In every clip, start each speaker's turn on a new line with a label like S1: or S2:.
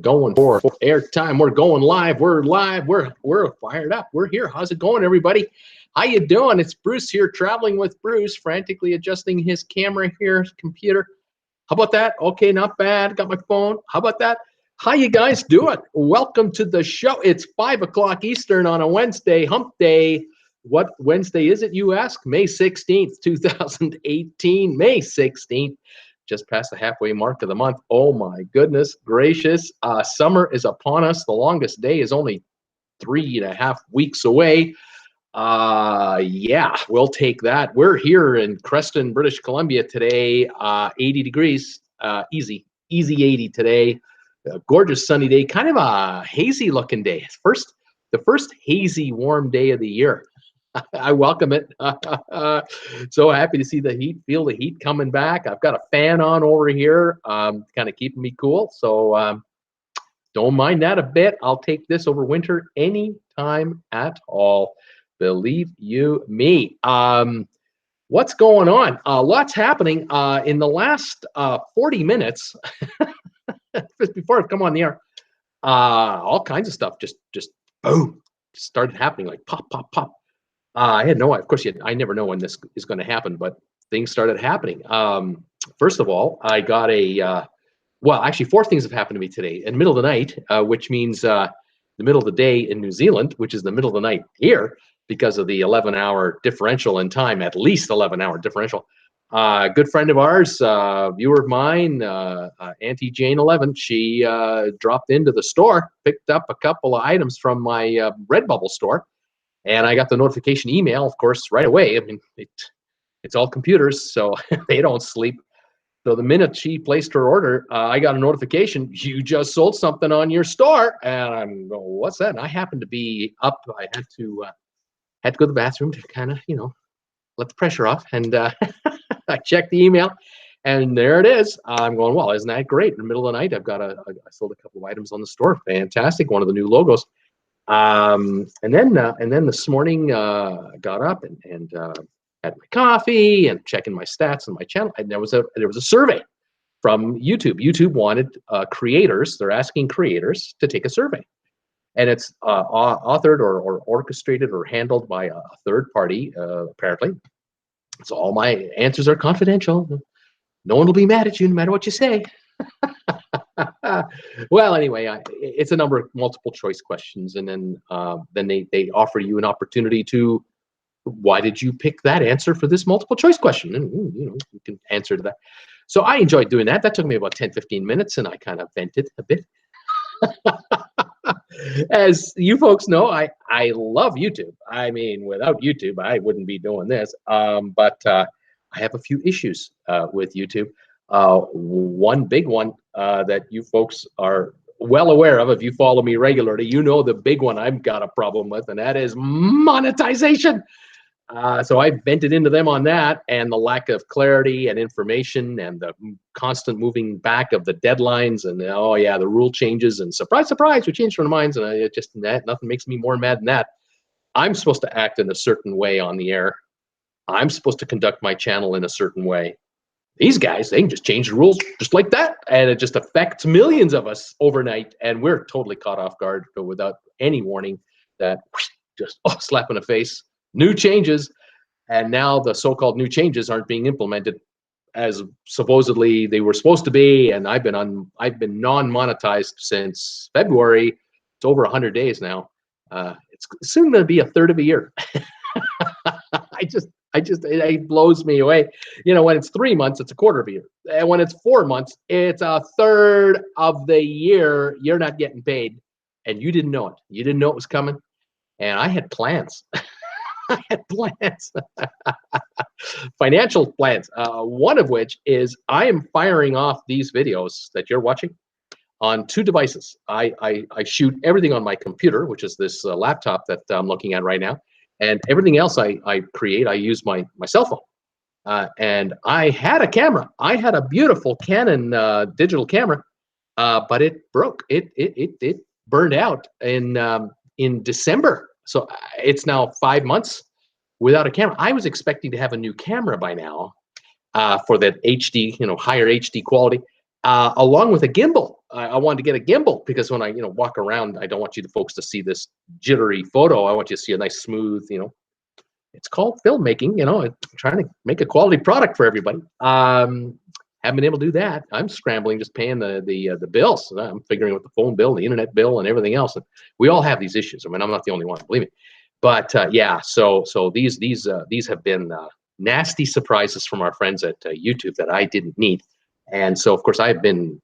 S1: going for airtime. We're going live. We're live. We're fired up. We're here. How's it going, everybody? How you doing? It's Bruce here, traveling with Bruce, frantically adjusting his camera here, computer. How about that? Okay, not bad. Got my phone. How about that? How you guys doing? Welcome to the show. It's 5 o'clock Eastern on a Wednesday, hump day. What Wednesday is it, you ask? May 16th, 2018. May 16th. Just past the halfway mark of the month. Oh my goodness gracious. Summer is upon us. The longest day is only 3.5 weeks away. Yeah, we'll take that. We're here in Creston, British Columbia today. 80 degrees, easy 80 today. A gorgeous sunny day, kind of a hazy looking day. The first hazy warm day of the year. I welcome it. So happy to see the heat, feel the heat coming back. I've got a fan on over here, kind of keeping me cool. So don't mind that a bit. I'll take this over winter anytime at all. Believe you me. What's going on? Lots happening in the last 40 minutes. Just before I've come on the air, all kinds of stuff just boom started happening, like pop. I had no, of course, I never know when this is going to happen, but things started happening. First of all, I got well, actually, 4 things have happened to me today in the middle of the night, which means the middle of the day in New Zealand, which is the middle of the night here because of the 11-hour differential in time, at least 11-hour differential. Good friend of ours, viewer of mine, Auntie Jane 11, she dropped into the store, picked up a couple of items from my Redbubble store. And I got the notification email, of course, right away. I mean, it's all computers, so they don't sleep. So the minute she placed her order, I got a notification, you just sold something on your store. And I'm going, what's that? And I happened to be up. I had to go to the bathroom to kind of, let the pressure off. And I checked the email, and there it is. I'm going, well, isn't that great? In the middle of the night, I sold a couple of items on the store. Fantastic. One of the new logos. And then this morning, got up and had my coffee and checking my stats on my channel. And there was a survey from YouTube. YouTube wanted creators. They're asking creators to take a survey, and it's authored or orchestrated or handled by a third party. Apparently, so all my answers are confidential. No one will be mad at you no matter what you say. Well, anyway, it's a number of multiple choice questions, and then they offer you an opportunity to, why did you pick that answer for this multiple choice question? And you can answer to that. So I enjoyed doing that. That took me about 10-15 minutes, and I kind of vented a bit. As you folks know, I love YouTube. I mean, without YouTube, I wouldn't be doing this. But I have a few issues with YouTube. One big one that you folks are well aware of, if you follow me regularly, you know the big one I've got a problem with, and that is monetization. So I vented into them on that, and the lack of clarity and information, and the constant moving back of the deadlines, and oh yeah, the rule changes, and surprise, surprise, we changed our minds, and it just nothing makes me more mad than that. I'm supposed to act in a certain way on the air. I'm supposed to conduct my channel in a certain way. These guys, they can just change the rules just like that, and it just affects millions of us overnight, and we're totally caught off guard without any warning. That just slap in the face, new changes, and now the so-called new changes aren't being implemented as supposedly they were supposed to be. And I've been non-monetized since February. It's over 100 days now. It's soon going to be a third of a year. It blows me away. When it's 3 months, it's a quarter of a year. And when it's 4 months, it's a third of the year. You're not getting paid, and you didn't know it. You didn't know it was coming. And I had plans. I had plans. Financial plans. One of which is I am firing off these videos that you're watching on 2 devices. I shoot everything on my computer, which is this laptop that I'm looking at right now. And everything else I create, I use my cell phone. And I had a camera. I had a beautiful Canon digital camera, but it broke. It burned out in December. So it's now 5 months without a camera. I was expecting to have a new camera by now for that HD, higher HD quality, along with a gimbal. I wanted to get a gimbal because when I walk around, I don't want you folks to see this jittery photo. I want you to see a nice smooth, it's called filmmaking, trying to make a quality product for everybody. Haven't been able to do that. I'm scrambling, just paying the bills. I'm figuring out the phone bill, the internet bill, and everything else. And we all have these issues. I mean, I'm not the only one, believe me. But yeah, so these have been nasty surprises from our friends at YouTube that I didn't need. And so, of course, I've been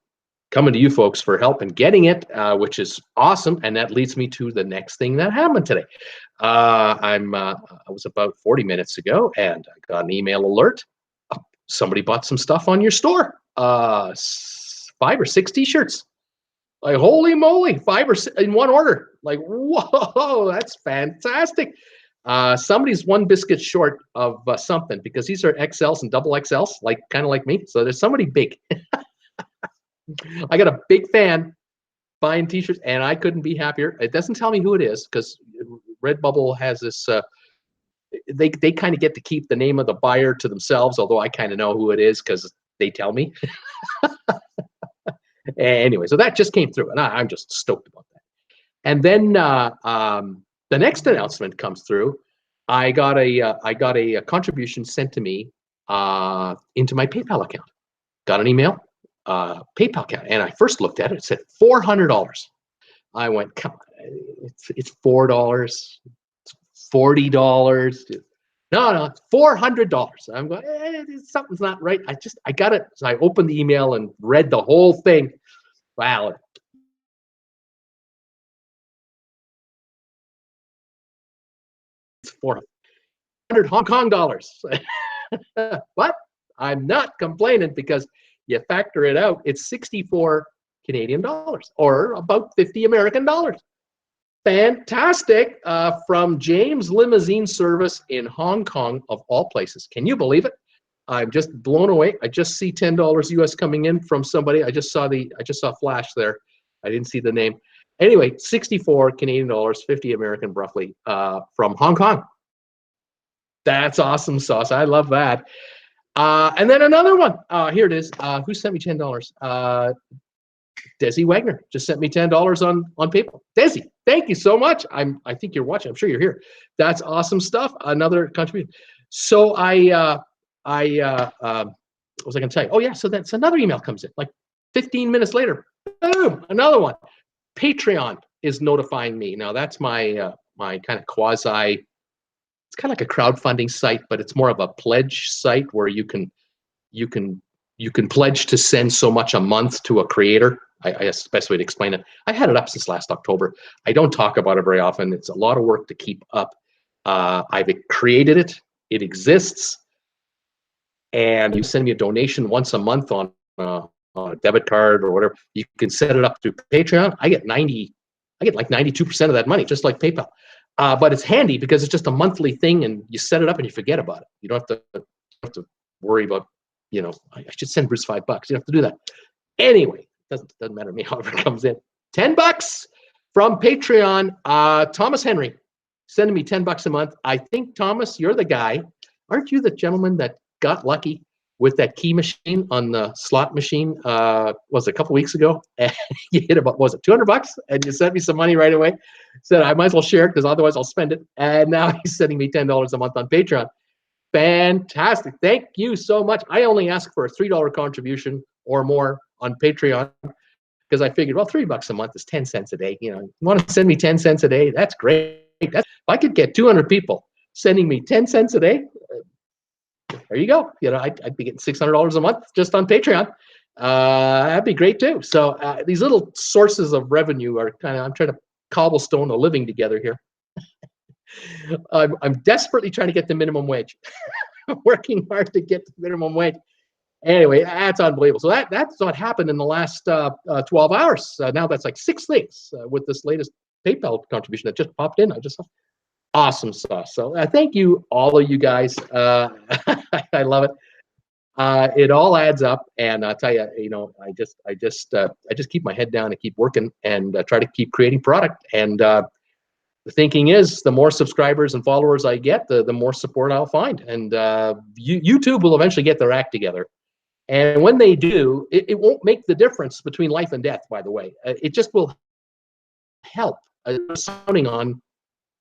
S1: coming to you folks for help in getting it, which is awesome. And that leads me to the next thing that happened today. I was about 40 minutes ago, and I got an email alert. Somebody bought some stuff on your store. 5 or 6 t-shirts. Like, holy moly, 5 or 6 in one order. Like, whoa, that's fantastic. Somebody's one biscuit short of something, because these are XLs and double XLs, kind of like me. So there's somebody big. I got a big fan buying t-shirts, and I couldn't be happier. It doesn't tell me who it is, because Redbubble has this, they kind of get to keep the name of the buyer to themselves, although I kind of know who it is because they tell me. Anyway, so that just came through, and I'm just stoked about that. And then the next announcement comes through. I got a contribution sent to me into my PayPal account. Got an email, PayPal account, and I first looked at it. It said $400. I went, come on, it's $4, $40. No, it's $400. I'm going, something's not right. I got it. So I opened the email and read the whole thing. Wow. It's 400 Hong Kong dollars. But I'm not complaining, because you factor it out, it's 64 Canadian dollars, or about 50 American dollars. Fantastic. From James Limousine Service in Hong Kong, of all places. Can you believe it? I'm just blown away. I just see $10 US coming in from somebody. I just saw flash there. I didn't see the name. Anyway, 64 Canadian dollars, 50 American roughly, from Hong Kong. That's awesome sauce. I love that. And then another one. Here it is. Who sent me $10? Desi Wagner just sent me $10 on PayPal. Desi, thank you so much. I think you're watching. I'm sure you're here. That's awesome stuff. Another contribution. So what was I going to tell you? Oh yeah. So that's another email comes in like 15 minutes later. Boom, another one. Patreon is notifying me. Now that's my my kind of quasi. It's kind of like a crowdfunding site, but it's more of a pledge site where you can pledge to send so much a month to a creator. I guess the best way to explain it. I had it up since last October. I don't talk about it very often. It's a lot of work to keep up. I've created it. It exists. And you send me a donation once a month on a debit card or whatever. You can set it up through Patreon. I get like 92% of that money, just like PayPal. But it's handy because it's just a monthly thing, and you set it up and you forget about it. You don't have to worry about, I should send Bruce $5. You don't have to do that. Anyway, doesn't matter to me however it comes in. $10 from Patreon. Thomas Henry sending me $10 a month. I think, Thomas, you're the guy. Aren't you the gentleman that got lucky with that key machine on the slot machine? Was it a couple weeks ago? And you hit about, was it $200? And you sent me some money right away. Said I might as well share it because otherwise I'll spend it. And now he's sending me $10 a month on Patreon. Fantastic. Thank you so much. I only ask for a $3 contribution or more on Patreon because I figured, well, $3 a month is 10 cents a day. You want to send me 10 cents a day? That's great. If I could get 200 people sending me 10 cents a day, there you go. I'd be getting $600 a month just on Patreon. That'd be great too. So these little sources of revenue are I'm trying to cobblestone a living together here. I'm desperately trying to get the minimum wage. Working hard to get the minimum wage. Anyway, that's unbelievable. So that's what happened in the last 12 hours. Now that's like 6 things with this latest PayPal contribution that just popped in. I just saw. Awesome sauce. So thank you, all of you guys. I love it. It all adds up, and I'll tell you, I just keep my head down and keep working and try to keep creating product. And the thinking is, the more subscribers and followers I get, the more support I'll find. And YouTube will eventually get their act together. And when they do, it won't make the difference between life and death, by the way. It just will help. Sounding on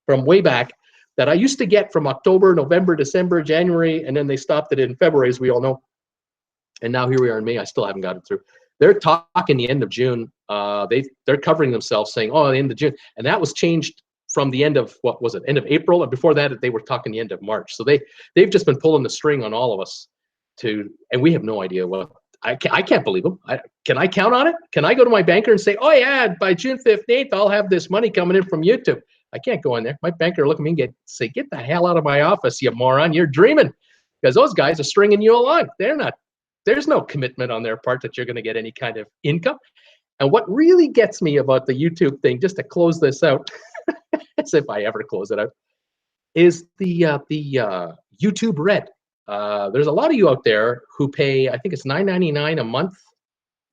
S1: from way back that I used to get from October, November, December, January, and then they stopped it in February, as we all know. And now here we are in May. I still haven't got it through. They're talking the end of June. They're covering themselves, saying, "Oh, the end of June," and that was changed from the end of, what was it, end of April, and before that they were talking the end of March. So they've just been pulling the string on all of us and we have no idea what. I can't believe them. Can I count on it? Can I go to my banker and say, "Oh yeah, by June 15th, I'll have this money coming in from YouTube"? I can't go in there. My banker will look at me and say, "Get the hell out of my office, you moron! You're dreaming," because those guys are stringing you along. They're not. There's no commitment on their part that you're going to get any kind of income. And what really gets me about the YouTube thing, just to close this out, as if I ever close it out, is the YouTube Red. There's a lot of you out there who pay, I think it's $9.99 a month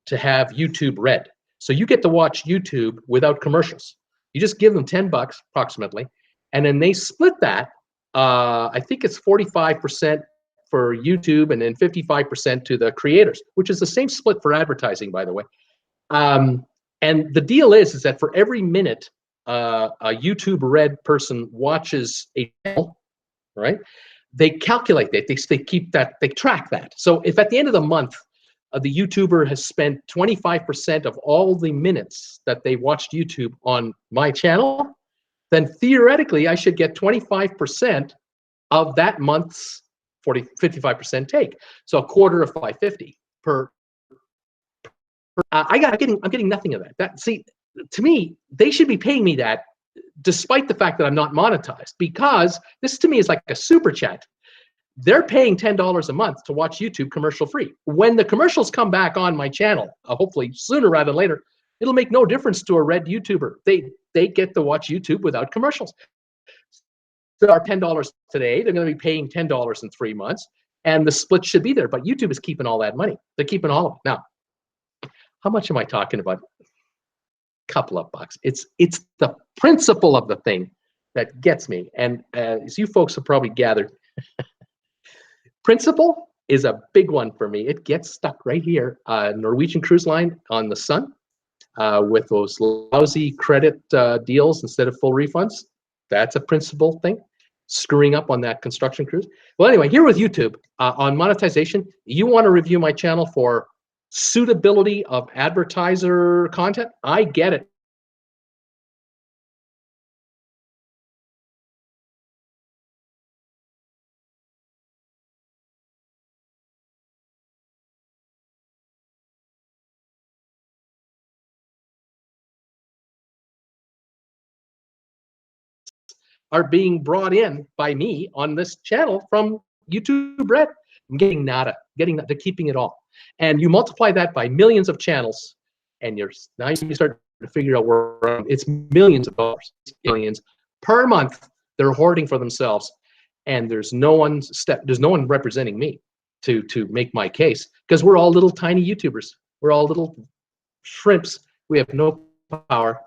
S1: to have YouTube Red. So you get to watch YouTube without commercials. You just give them $10 approximately, and then they split that. I think it's 45% for YouTube and then 55% to the creators, which is the same split for advertising, by the way. And the deal is that for every minute a YouTube Red person watches a channel, right, they calculate that, they keep that, they track that. So if at the end of the month, the YouTuber has spent 25% of all the minutes that they watched YouTube on my channel, then theoretically I should get 25% of that month's 55% take. So a quarter of 550 per. I'm getting nothing of that. See, to me, they should be paying me that, despite the fact that I'm not monetized, because this to me is like a super chat. They're paying $10 a month to watch YouTube commercial free. When the commercials come back on my channel, hopefully sooner rather than later, it'll make no difference to a Red YouTuber. They get to watch YouTube without commercials. So our $10 today, they're going to be paying $10 in 3 months, and the split should be there. But YouTube is keeping all that money. They're keeping all of it. Now, how much am I talking about? A couple of bucks. It's the principle of the thing that gets me. And as you folks have probably gathered, principle is a big one for me. It gets stuck right here. Norwegian Cruise Line on the Sun with those lousy credit deals instead of full refunds. That's a principle thing. Screwing up on that construction cruise. Well, anyway, here with YouTube on monetization, you want to review my channel for suitability of advertiser content? I get it. Are being brought in by me on this channel from YouTube Red. I'm getting nada, they're keeping it all. And you multiply that by millions of channels, and now you start to figure out where it's millions of dollars, millions per month they're hoarding for themselves, and there's no one representing me to make my case, because we're all little tiny YouTubers. We're all little shrimps. We have no power,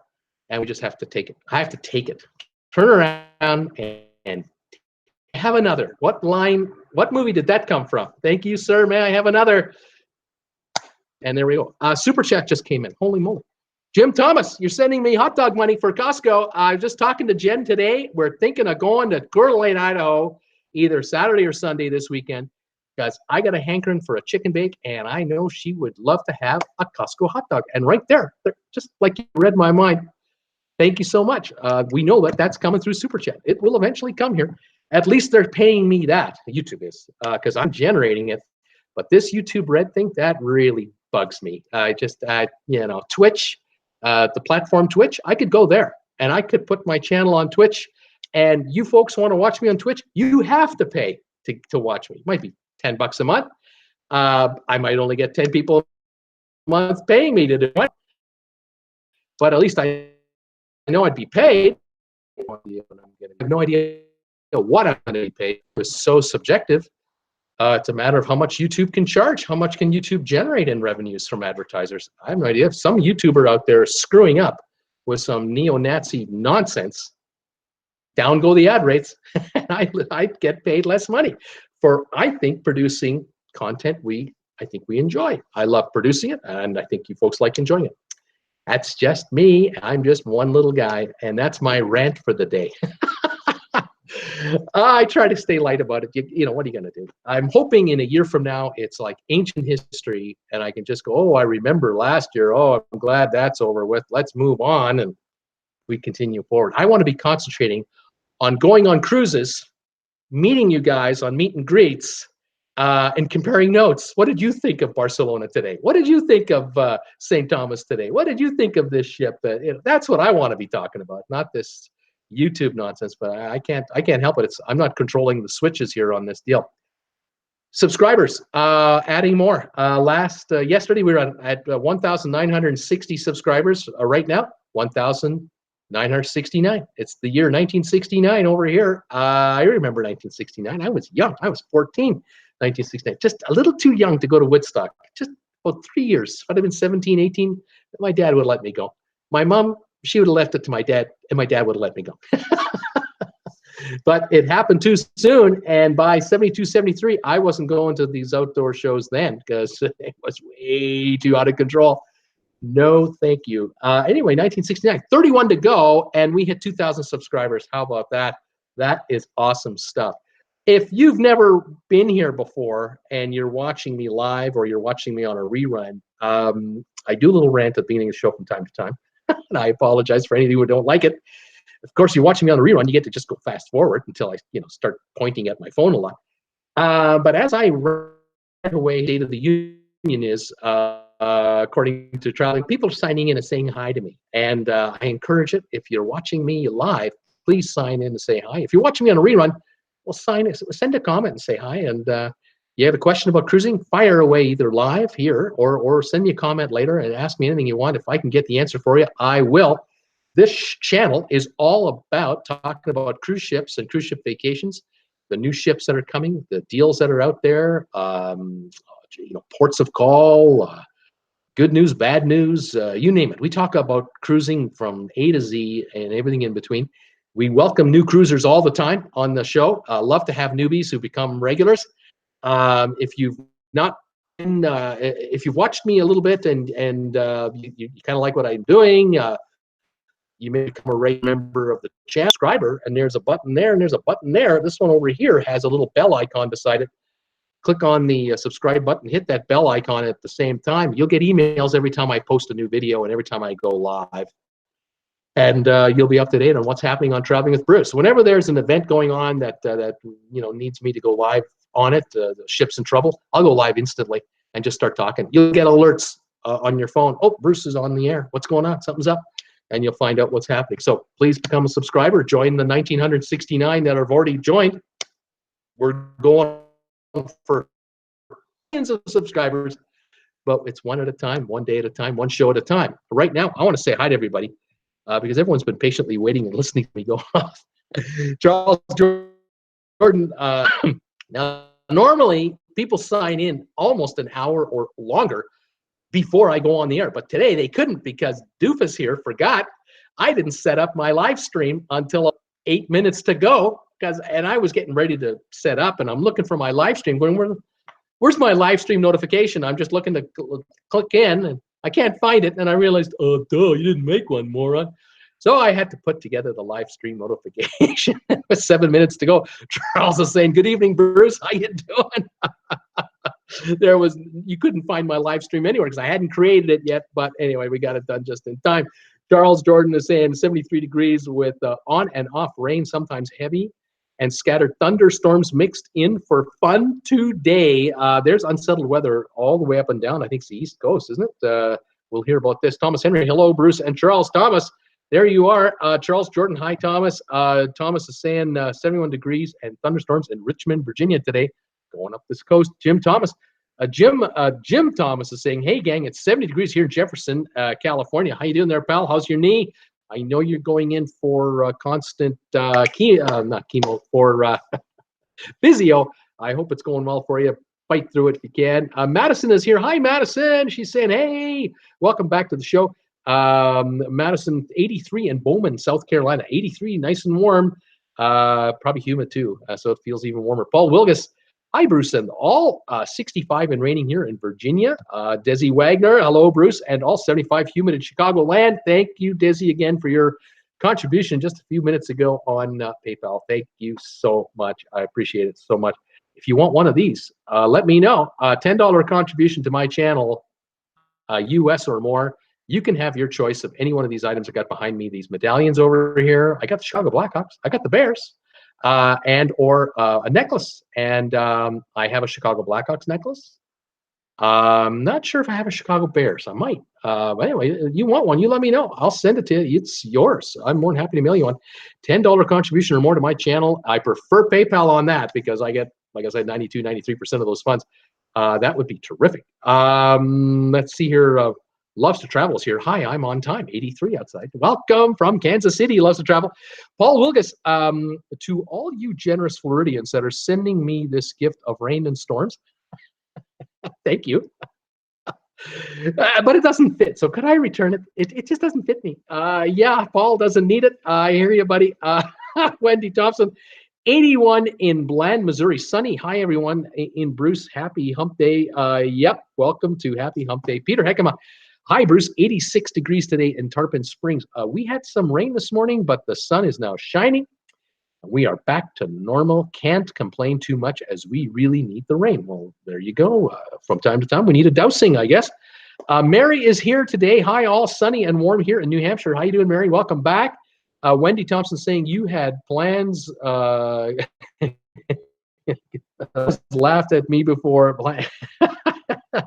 S1: and we just have to take it. I have to take it. Turn around and have another. What movie did that come from? Thank you, sir. May I have another? And there we go. Super chat just came in. Holy moly. Jim Thomas, you're sending me hot dog money for Costco. I was just talking to Jen today. We're thinking of going to Coeur d'Alene, Idaho, either Saturday or Sunday this weekend, because I got a hankering for a chicken bake, and I know she would love to have a Costco hot dog. And right there, just like you read my mind, thank you so much. We know that that's coming through Super Chat. It will eventually come here. At least they're paying me that. YouTube is, because I'm generating it. But this YouTube Red thing, that really bugs me. Twitch, the platform Twitch, I could go there and I could put my channel on Twitch. And you folks want to watch me on Twitch, you have to pay to watch me. It might be $10 a month. I might only get 10 people a month paying me to do it. But at least I know I'd be paid. I have no idea what I'm going to be paid. It's so subjective. It's a matter of how much YouTube can charge. How much can YouTube generate in revenues from advertisers? I have no idea. If some YouTuber out there is screwing up with some neo-Nazi nonsense, down go the ad rates. And I get paid less money for, I think, producing content we I think we enjoy. I love producing it, and I think you folks like enjoying it. That's just me. I'm just one little guy, and that's my rant for the day. I try to stay light about it. You know, what are you going to do? I'm hoping in a year from now, it's like ancient history, and I can just go, oh, I remember last year. Oh, I'm glad that's over with. Let's move on, and we continue forward. I want to be concentrating on going on cruises, meeting you guys on meet and greets, and comparing notes. What did you think of Barcelona today? What did you think of St. Thomas today? What did you think of this ship? You know, that's what I want to be talking about, not this YouTube nonsense. But I can't help it. I'm not controlling the switches here on this deal. Subscribers, adding more. Yesterday we were at 1,960 subscribers. Right now, 1,969. It's the year 1969 over here. I remember 1969. I was young. I was 14. 1969. Just a little too young to go to Woodstock. Just about 3 years. If I'd have been 17, 18, my dad would let me go. My mom, she would have left it to my dad, and my dad would have let me go. But it happened too soon, and by 72, 73, I wasn't going to these outdoor shows then because it was way too out of control. No, thank you. Anyway, 1969, 31 to go, and we hit 2,000 subscribers. How about that? That is awesome stuff. If you've never been here before and you're watching me live or you're watching me on a rerun, I do a little rant at the beginning of the show from time to time, and I apologize for any of you who don't like it. Of course, you're watching me on the rerun, you get to just go fast forward until I, start pointing at my phone a lot. But as I read away, State of the Union is, according to traveling, people are signing in and saying hi to me. And I encourage it. If you're watching me live, please sign in and say hi. If you're watching me on a rerun, well, send a comment and say hi. And you have a question about cruising, fire away either live here or send me a comment later and ask me anything you want. If I can get the answer for you, I will. This channel is all about talking about cruise ships and cruise ship vacations, the new ships that are coming, the deals that are out there, ports of call, good news, bad news, you name it. We talk about cruising from A to Z and everything in between. We welcome new cruisers all the time on the show. Love to have newbies who become regulars. If you've not been, if you've watched me a little bit and you kind of like what I'm doing, you may become a regular member of the channel, subscriber, and there's a button there and there's a button there. This one over here has a little bell icon beside it. Click on the subscribe button, hit that bell icon at the same time. You'll get emails every time I post a new video and every time I go live. And you'll be up to date on what's happening on Traveling with Bruce. Whenever there's an event going on that needs me to go live on it, the ship's in trouble, I'll go live instantly and just start talking. You'll get alerts on your phone. Oh, Bruce is on the air. What's going on? Something's up. And you'll find out what's happening. So please become a subscriber. Join the 1,969 that have already joined. We're going for millions of subscribers, but it's one at a time, one day at a time, one show at a time. Right now, I want to say hi to everybody because everyone's been patiently waiting and listening to me go off. Charles Jordan. Now, normally people sign in almost an hour or longer before I go on the air, but today they couldn't because Doofus here forgot. I didn't set up my live stream until 8 minutes to go and I was getting ready to set up, and I'm looking for my live stream. Going, where's my live stream notification? I'm just looking to click in, and I can't find it. And I realized, oh, duh, you didn't make one, moron. So I had to put together the live stream notification. With 7 minutes to go. Charles is saying, "Good evening, Bruce. How you doing?" You couldn't find my live stream anywhere because I hadn't created it yet. But anyway, we got it done just in time. Charles Jordan is saying 73 degrees with on and off rain, sometimes heavy, and scattered thunderstorms mixed in for fun today. There's unsettled weather all the way up and down. I think it's the East Coast, isn't it? We'll hear about this. Thomas Henry, hello, Bruce and Charles. Thomas, there you are. Charles Jordan, hi, Thomas. Thomas is saying 71 degrees and thunderstorms in Richmond, Virginia today. Going up this coast. Jim Thomas. Jim Thomas is saying, hey, gang, it's 70 degrees here in Jefferson, California. How you doing there, pal? How's your knee? I know you're going in for constant physio. I hope it's going well for you. Fight through it if you can. Madison is here. Hi, Madison. She's saying, hey, welcome back to the show. Madison, 83 in Bowman, South Carolina. 83, nice and warm. Probably humid too, so it feels even warmer. Paul Wilgus, Hi, Bruce, and all 65 and raining here in Virginia. Desi Wagner, hello, Bruce, and all 75 humid in Chicagoland. Thank you, Desi, again for your contribution just a few minutes ago on PayPal. Thank you so much. I appreciate it so much. If you want one of these, let me know. $10 contribution to my channel, US or more. You can have your choice of any one of these items I got behind me. These medallions over here. I got the Chicago Blackhawks. I got the Bears. And or a necklace. And I have a Chicago Blackhawks necklace. I'm not sure if I have a Chicago Bears. I might. But anyway, you want one, you let me know. I'll send it to you. It's yours. I'm more than happy to mail you one. $10 contribution or more to my channel. I prefer PayPal on that because I get, like I said, 92, 93% of those funds. That would be terrific. Let's see here. Loves to Travel is here. Hi, I'm on time. 83 outside. Welcome from Kansas City. Loves to Travel. Paul Wilgus, to all you generous Floridians that are sending me this gift of rain and storms, thank you. But it doesn't fit. So could I return it? It just doesn't fit me. Yeah, Paul doesn't need it. I hear you, buddy. Wendy Thompson, 81 in Bland, Missouri. Sunny. Hi, everyone. In Bruce, happy hump day. Yep, welcome to Happy Hump Day. Peter Heckema. Hi, Bruce. 86 degrees today in Tarpon Springs. We had some rain this morning, but the sun is now shining. We are back to normal. Can't complain too much as we really need the rain. Well, there you go. From time to time, we need a dousing, I guess. Mary is here today. Hi, all. Sunny and warm here in New Hampshire. How you doing, Mary? Welcome back. Wendy Thompson saying you had plans. Laughed at me before.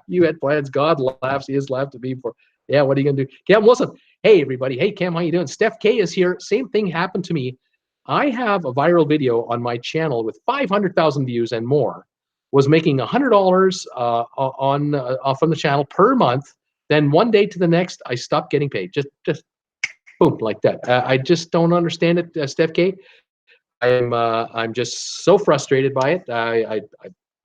S1: You had plans. God laughs. He has laughed at me before. Yeah, what are you going to do? Cam Wilson. Hey, everybody. Hey, Cam, how you doing? Steph K is here. Same thing happened to me. I have a viral video on my channel with 500,000 views and more. Was making $100 from the channel per month. Then one day to the next, I stopped getting paid. Just boom, like that. I just don't understand it, Steph K. I'm just so frustrated by it. I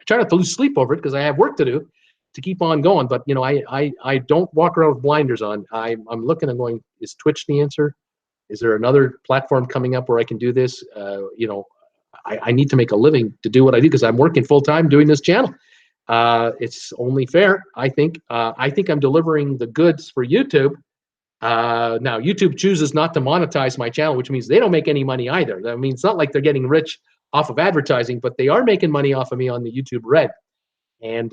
S1: try not to lose sleep over it because I have work to do to keep on going. But you know, I don't walk around with blinders on. I'm looking and going, is Twitch the answer? Is there another platform coming up where I can do this? You know, I need to make a living to do what I do because I'm working full time doing this channel. It's only fair, I think. I think I'm delivering the goods for YouTube. Now, YouTube chooses not to monetize my channel, which means they don't make any money either. I mean, it's not like they're getting rich off of advertising, but they are making money off of me on the YouTube Red. And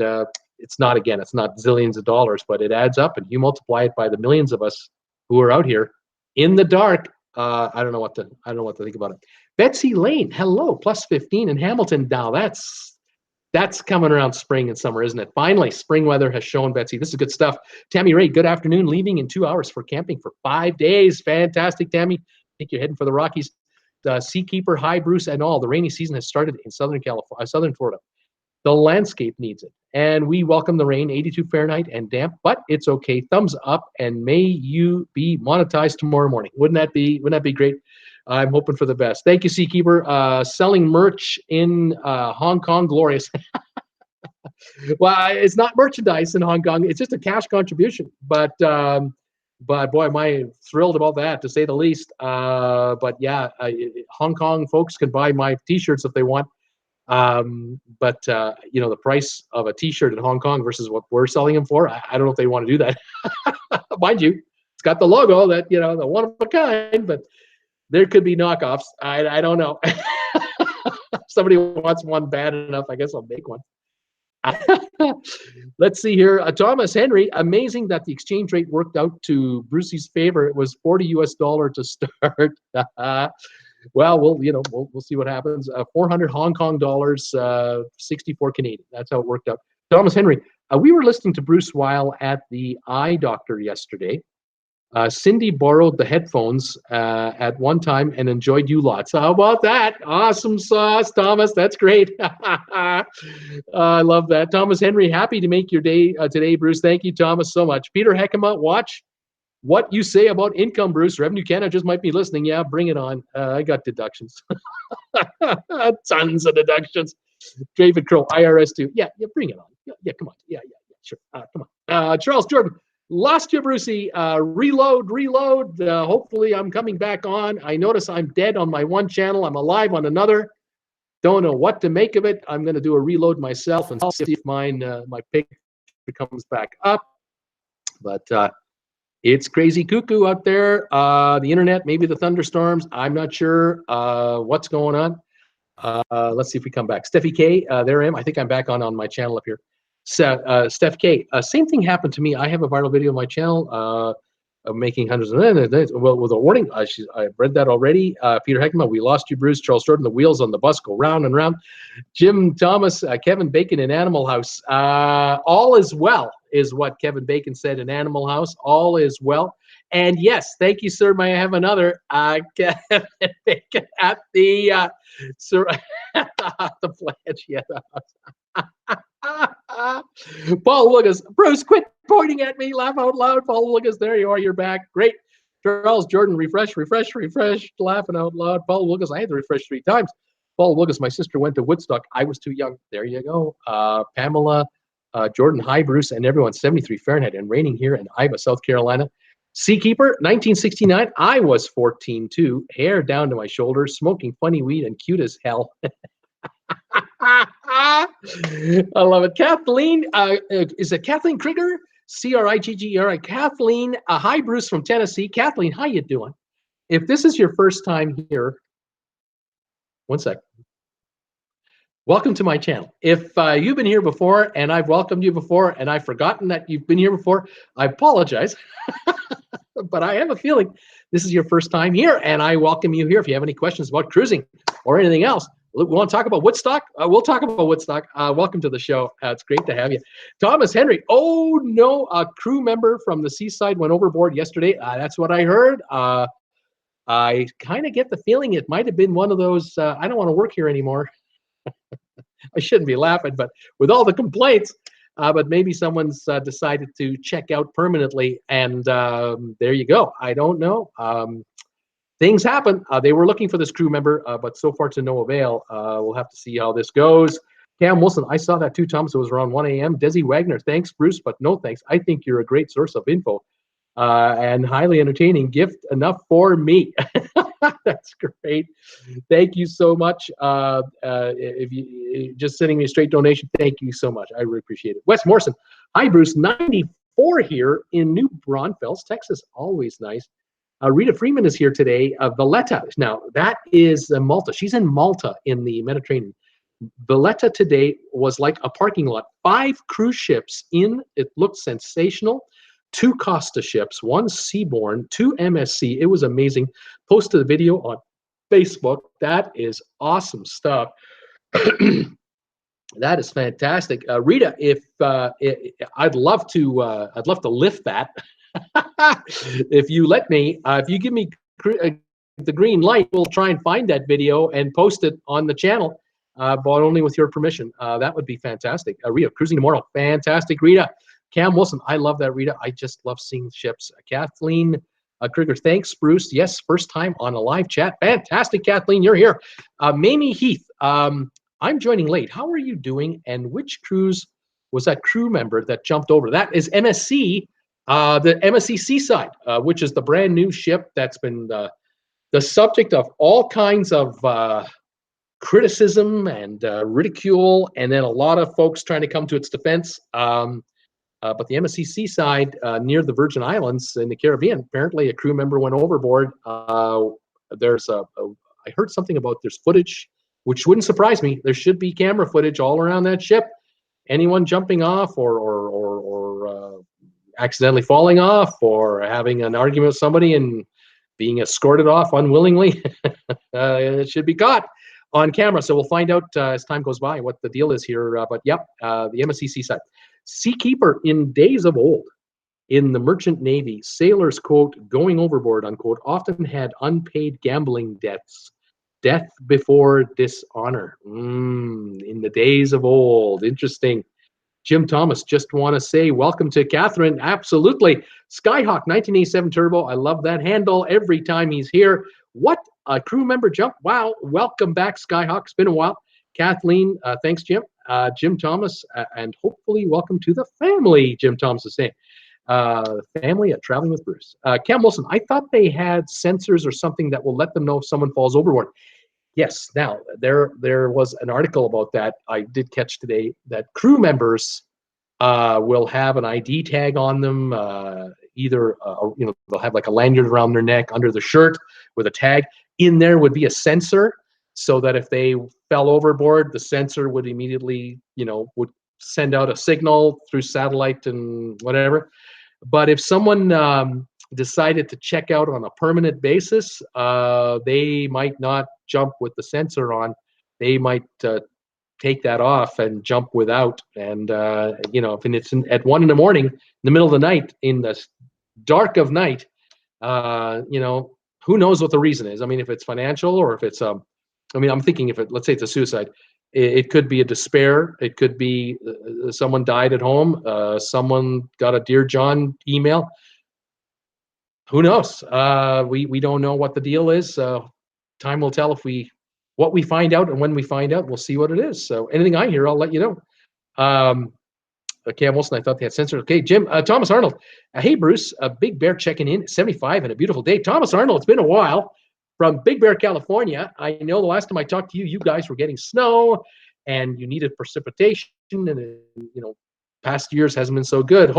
S1: it's not zillions of dollars, but it adds up, and you multiply it by the millions of us who are out here in the dark. I don't know what to think about it. Betsy Lane, hello, plus 15 in Hamilton. Now that's coming around spring and summer, isn't it? Finally, spring weather has shown, Betsy. This is good stuff. Tammy Ray, good afternoon. Leaving in 2 hours for camping for 5 days. Fantastic, Tammy. I think you're heading for the Rockies. Seakeeper, hi, Bruce, and all. The rainy season has started in Southern Florida. The landscape needs it. And we welcome the rain, 82 Fahrenheit and damp, but it's okay. Thumbs up, and may you be monetized tomorrow morning. Wouldn't that be great? I'm hoping for the best. Thank you, Seakeeper. Selling merch in Hong Kong, glorious. Well, it's not merchandise in Hong Kong. It's just a cash contribution. But boy, am I thrilled about that, to say the least. But yeah, Hong Kong folks can buy my T-shirts if they want. But you know, the price of a T-shirt in Hong Kong versus what we're selling them for, I don't know if they want to do that. Mind you, it's got the logo that, you know, the one of a kind, but there could be knockoffs. I don't know. If somebody wants one bad enough, I guess I'll make one. Let's see here. Thomas Henry, amazing that the exchange rate worked out to Brucey's favor. It was $40 US to start. Well, we'll see what happens. 400 Hong Kong dollars, 64 Canadian. That's how it worked out. Thomas Henry, we were listening to Bruce while at the eye doctor yesterday. Cindy borrowed the headphones at one time and enjoyed you lots. How about that? Awesome sauce, Thomas. That's great. I love that. Thomas Henry, happy to make your day today, Bruce. Thank you, Thomas, so much. Peter Heckema, watch what you say about income, Bruce. Revenue Canada just might be listening. Yeah, bring it on. I got deductions. Tons of deductions. David Crow, IRS too. Yeah, bring it on. Yeah, come on. Yeah, sure. Come on. Charles Jordan, lost you, Brucey. Reload. Hopefully I'm coming back on. I notice I'm dead on my one channel. I'm alive on another. Don't know what to make of it. I'm going to do a reload myself and see if my picture comes back up. But it's crazy cuckoo out there. The internet, maybe the thunderstorms. I'm not sure what's going on. Let's see if we come back. Steffi K, there I am. I think I'm back on my channel up here. So, Steph K, same thing happened to me. I have a viral video on my channel of making hundreds of well, with a warning. I read that already. Peter Heckman, we lost you, Bruce. Charles Jordan, the wheels on the bus go round and round. Jim Thomas, Kevin Bacon in Animal House. All is well is what Kevin Bacon said in Animal House. All is well. And yes, thank you, sir. May I have another Kevin Bacon at the sir the Blanchette House. Paul Lucas, Bruce, quit pointing at me. Laugh out loud. Paul Lucas, there you are. You're back. Great. Charles Jordan, refresh, laughing out loud. Paul Lucas, I had to refresh 3 times. Paul Lucas, my sister went to Woodstock. I was too young. There you go. Pamela, Jordan, hi, Bruce, and everyone. 73 Fahrenheit and raining here in Iva, South Carolina. Seakeeper, 1969. I was 14 too. Hair down to my shoulders, smoking funny weed and cute as hell. I love it. Kathleen, is it Kathleen Krieger? Criggr. Kathleen, hi, Bruce from Tennessee. Kathleen, how you doing? If this is your first time here, one sec. Welcome to my channel. If you've been here before and I've welcomed you before and I've forgotten that you've been here before, I apologize. But I have a feeling this is your first time here and I welcome you here. If you have any questions about cruising or anything else, we want to talk about Woodstock? We'll talk about Woodstock. Welcome to the show. It's great to have you. Thomas Henry. Oh, no. A crew member from the Seaside went overboard yesterday. That's what I heard. I kind of get the feeling it might have been one of those, I don't want to work here anymore. I shouldn't be laughing, but with all the complaints, but maybe someone's decided to check out permanently, and there you go. I don't know. Things happen. They were looking for this crew member, but so far to no avail. We'll have to see how this goes. Cam Wilson, I saw that too, Thomas. It was around 1 a.m. Desi Wagner, thanks, Bruce, but no thanks. I think you're a great source of info and highly entertaining. Gift enough for me. That's great. Thank you so much. If you just sending me a straight donation, thank you so much. I really appreciate it. Wes Morrison, hi, Bruce. 94 here in New Braunfels, Texas. Always nice. Rita Freeman is here today. Valletta. Now, that is Malta. She's in Malta in the Mediterranean. Valletta today was like a parking lot. 5 cruise ships in. It looked sensational. 2 Costa ships, 1 Seabourn, 2 MSC. It was amazing. Posted a video on Facebook. That is awesome stuff. That is fantastic. Rita, if I'd love to lift that. If you let me, if you give me the green light, we'll try and find that video and post it on the channel, but only with your permission. That would be fantastic. Rita, cruising tomorrow. Fantastic, Rita. Cam Wilson, I love that, Rita. I just love seeing ships. Kathleen Krieger, thanks, Bruce. Yes, first time on a live chat. Fantastic, Kathleen, you're here. Mamie Heath, I'm joining late. How are you doing? And which cruise was that crew member that jumped over? That is MSC, the MSC Seaside, which is the brand new ship that's been the subject of all kinds of criticism and ridicule, and then a lot of folks trying to come to its defense. But the MSC Seaside near the Virgin Islands in the Caribbean, apparently a crew member went overboard. I heard something about there's footage, which wouldn't surprise me. There should be camera footage all around that ship. Anyone jumping off or accidentally falling off or having an argument with somebody and being escorted off unwillingly, it should be caught on camera. So we'll find out as time goes by what the deal is here. But yep, the MSC Seaside. Seakeeper in days of old, in the merchant navy, sailors, quote, going overboard, unquote, often had unpaid gambling debts. Death before dishonor. In the days of old. Interesting. Jim Thomas, just want to say welcome to Catherine. Absolutely. Skyhawk 1987 Turbo. I love that handle every time he's here. What a crew member jump. Wow. Welcome back, Skyhawk. It's been a while. Kathleen, thanks, Jim. Jim Thomas, and hopefully welcome to the family, Jim Thomas is saying. Family at Traveling with Bruce. Cam Wilson, I thought they had sensors or something that will let them know if someone falls overboard. Yes. Now there was an article about that I did catch today that crew members will have an ID tag on them. Either they'll have like a lanyard around their neck under the shirt with a tag. In there would be a sensor, so that if they fell overboard, the sensor would immediately would send out a signal through satellite and whatever. But if someone decided to check out on a permanent basis, they might not jump with the sensor on. They might take that off and jump without. And if it's at 1 in the morning, in the middle of the night, in the dark of night, who knows what the reason is? I mean, if it's financial or if it's I'm thinking if let's say it's a suicide, it could be a despair. It could be someone died at home. Someone got a Dear John email. Who knows? We don't know what the deal is. Time will tell what we find out, and when we find out, we'll see what it is. So anything I hear, I'll let you know. Cam Wilson, I thought they had censored. Okay, Jim, Thomas Arnold. Hey, Bruce, Big Bear checking in, 75 and a beautiful day. Thomas Arnold, it's been a while from Big Bear, California. I know the last time I talked to you, you guys were getting snow and you needed precipitation, and past years hasn't been so good.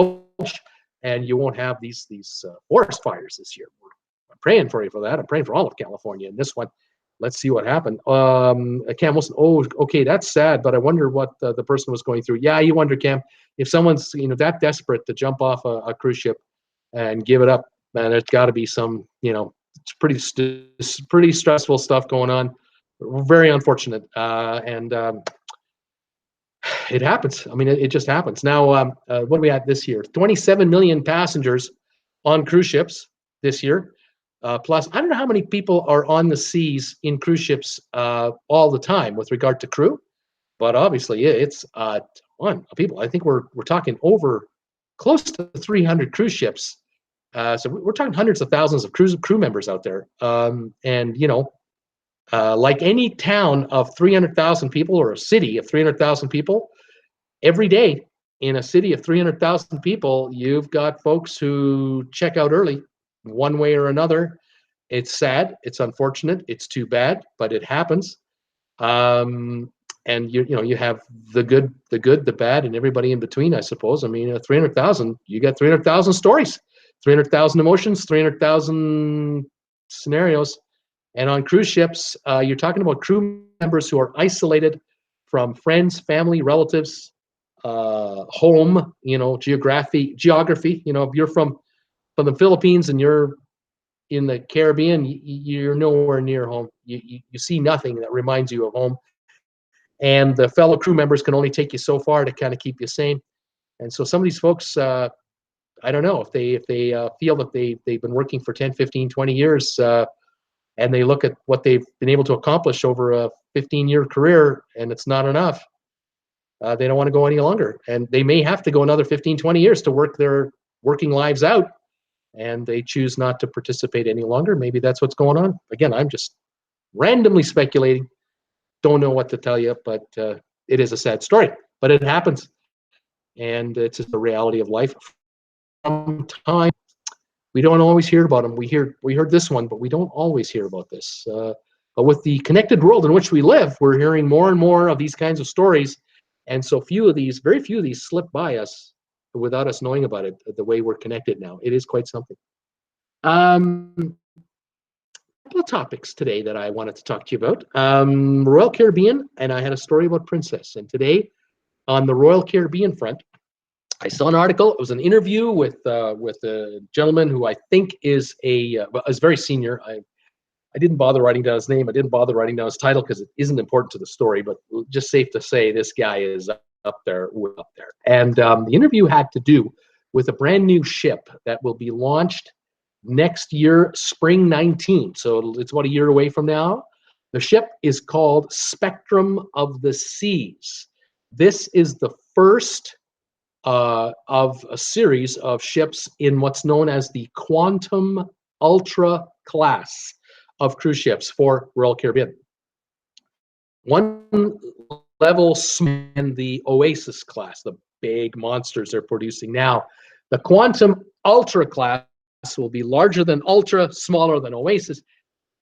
S1: And you won't have these forest fires this year. I'm praying for you for that. I'm praying for all of California. And this one, let's see what happened. Cam Wilson, oh, okay, that's sad, but I wonder what the person was going through. Yeah, you wonder, Cam, if someone's that desperate to jump off a cruise ship and give it up, man, there's got to be some, it's pretty stressful stuff going on. Very unfortunate, and it happens. I mean, it just happens. Now, what are we at this year? 27 million passengers on cruise ships this year. Plus, I don't know how many people are on the seas in cruise ships all the time with regard to crew, but obviously it's a ton of people. I think we're talking over close to 300 cruise ships. So we're talking hundreds of thousands of crew members out there. And like any town of 300,000 people or a city of 300,000 people, every day in a city of 300,000 people, you've got folks who check out early one way or another. It's sad. It's unfortunate. It's too bad, but it happens. And you have the good, the bad, and everybody in between, I suppose. I mean, 300,000, you got 300,000 stories, 300,000 emotions, 300,000 scenarios. And on cruise ships, you're talking about crew members who are isolated from friends, family, relatives, home, geography. If you're from the Philippines and you're in the Caribbean, you're nowhere near home. You see nothing that reminds you of home. And the fellow crew members can only take you so far to kind of keep you sane. And so some of these folks, I don't know if they feel that they've been working for 10, 15, 20 years, and they look at what they've been able to accomplish over a 15-year career, and it's not enough. They don't want to go any longer. And they may have to go another 15, 20 years to work their working lives out, and they choose not to participate any longer. Maybe that's what's going on. Again, I'm just randomly speculating. Don't know what to tell you, but it is a sad story. But it happens, and it's just the reality of life. From time, we don't always hear about them. We heard this one, but we don't always hear about this. But with the connected world in which we live, we're hearing more and more of these kinds of stories, and so very few of these slip by us without us knowing about it. The way we're connected now, it is quite something. Couple of topics today that I wanted to talk to you about. Royal Caribbean, and I had a story about Princess. And today, on the Royal Caribbean front, I saw an article. It was an interview with a gentleman who I think is very senior. I didn't bother writing down his name. I didn't bother writing down his title because it isn't important to the story. But just safe to say, this guy is up there. And the interview had to do with a brand new ship that will be launched next year, spring 19. So it's about a year away from now. The ship is called Spectrum of the Seas. This is the first of a series of ships in what's known as the Quantum Ultra class of cruise ships for Royal Caribbean. One level in the Oasis class, the big monsters they're producing now. The Quantum Ultra class will be larger than Ultra, smaller than Oasis,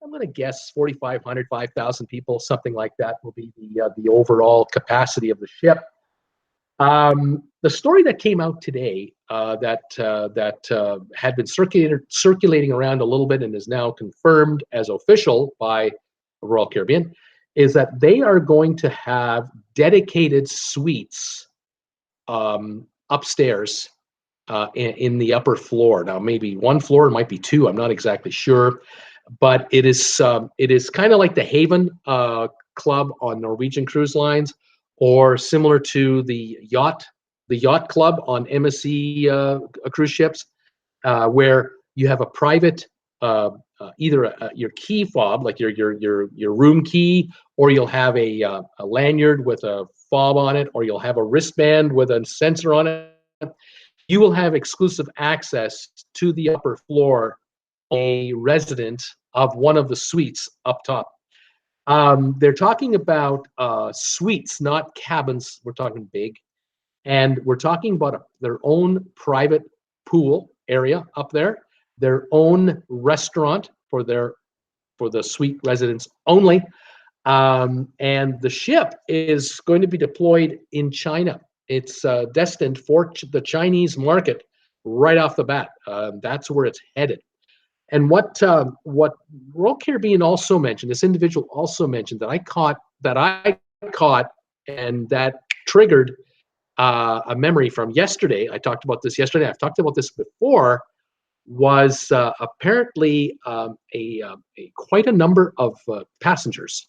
S1: I'm going to guess 4,500, 5,000 people, something like that, will be the overall capacity of the ship. The story that came out today that had been circulating around a little bit and is now confirmed as official by the Royal Caribbean is that they are going to have dedicated suites upstairs in the upper floor. Now, maybe one floor, it might be two. I'm not exactly sure, but it is kind of like the Haven Club on Norwegian Cruise Lines, or similar to the yacht club on MSC cruise ships, where you have a private either your key fob, like your room key, or you'll have a lanyard with a fob on it, or you'll have a wristband with a sensor on it. You will have exclusive access to the upper floor, a resident of one of the suites up top. They're talking about suites, not cabins. We're talking big. And we're talking about their own private pool area up there, their own restaurant for the suite residents only. And the ship is going to be deployed in China. It's destined for the Chinese market right off the bat. That's where it's headed. And what Royal Caribbean also mentioned, this individual also mentioned that I caught, and that triggered a memory from yesterday. I talked about this yesterday. I've talked about this before. Was apparently quite a number of passengers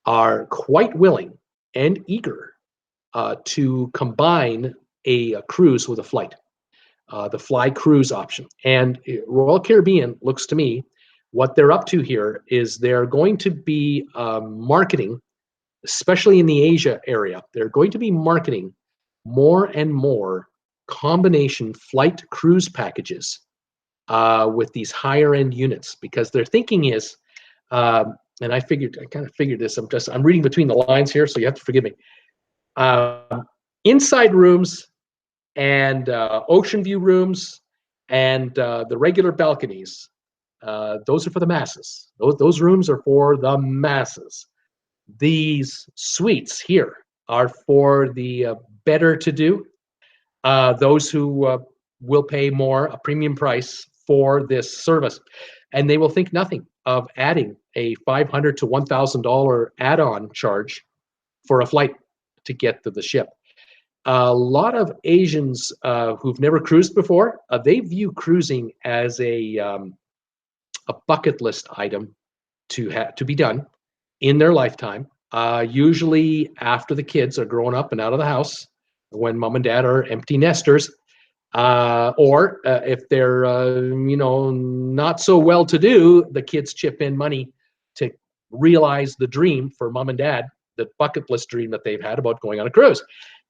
S1: are quite willing and eager to combine a cruise with a flight. The fly cruise option. And Royal Caribbean looks to me, what they're up to here is they're going to be marketing, especially in the Asia area, they're going to be marketing more and more combination flight cruise packages with these higher end units, because their thinking is, and I kind of figured this, I'm reading between the lines here, so you have to forgive me. Inside rooms and ocean view rooms and the regular balconies, those are for the masses. Those rooms are for the masses. These suites here are for the better to do, those who will pay more, a premium price for this service. And they will think nothing of adding a $500 to $1,000 add-on charge for a flight to get to the ship. A lot of Asians who've never cruised before, they view cruising as a bucket list item to be done in their lifetime. Usually after the kids are grown up and out of the house, when mom and dad are empty nesters, or if they're not so well to do, the kids chip in money to realize the dream for mom and dad, the bucket list dream that they've had about going on a cruise.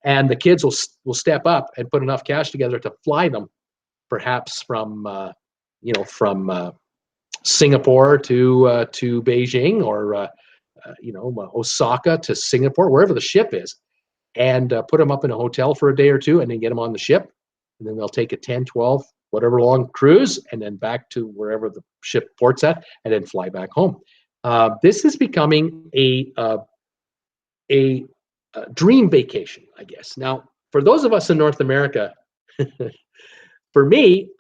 S1: And the kids will step up and put enough cash together to fly them, perhaps from Singapore to Beijing, or Osaka to Singapore, wherever the ship is, and put them up in a hotel for a day or two, and then get them on the ship, and then they'll take a 10, 12, whatever long cruise, and then back to wherever the ship ports at, and then fly back home. This is becoming a dream vacation, I guess. Now, for those of us in North America, for me,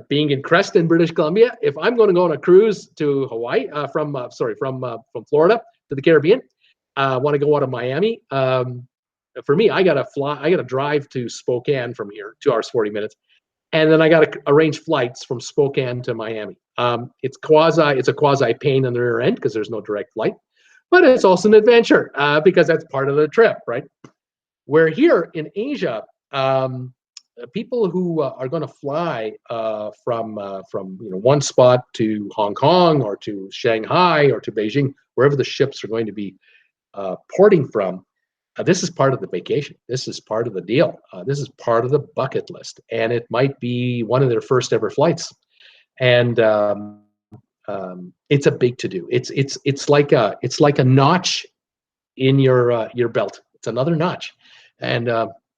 S1: being in Creston, British Columbia, if I'm going to go on a cruise to Hawaii, from Florida to the Caribbean, want to go out of Miami, for me, I got to drive to Spokane from here, 2 hours, 40 minutes. And then I got to arrange flights from Spokane to Miami. It's a quasi pain in the rear end because there's no direct flight. But it's also an adventure because that's part of the trip, right? Where here in Asia, people who are going to fly from one spot to Hong Kong or to Shanghai or to Beijing, wherever the ships are going to be porting from, this is part of the vacation. This is part of the deal. This is part of the bucket list, and it might be one of their first ever flights. And it's a big to do. It's like a notch in your belt. It's another notch, and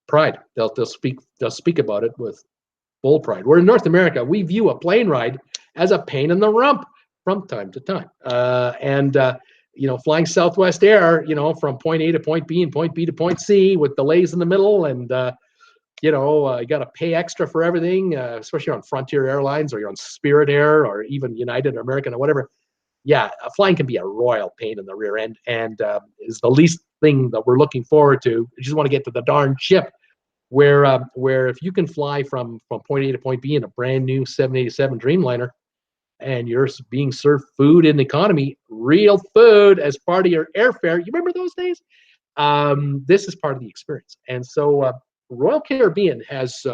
S1: pride. They'll speak about it with full pride. We're in North America. We view a plane ride as a pain in the rump. from time to time. Flying Southwest Air, from point A to point B and point B to point C with delays in the middle, and you got to pay extra for everything, especially on Frontier Airlines, or you're on Spirit Air, or even United or American or whatever. Yeah, flying can be a royal pain in the rear end, and is the least thing that we're looking forward to. You just want to get to the darn ship, where if you can fly from point A to point B in a brand new 787 Dreamliner, and you're being served food in economy, real food as part of your airfare. You remember those days? This is part of the experience. And so Royal Caribbean has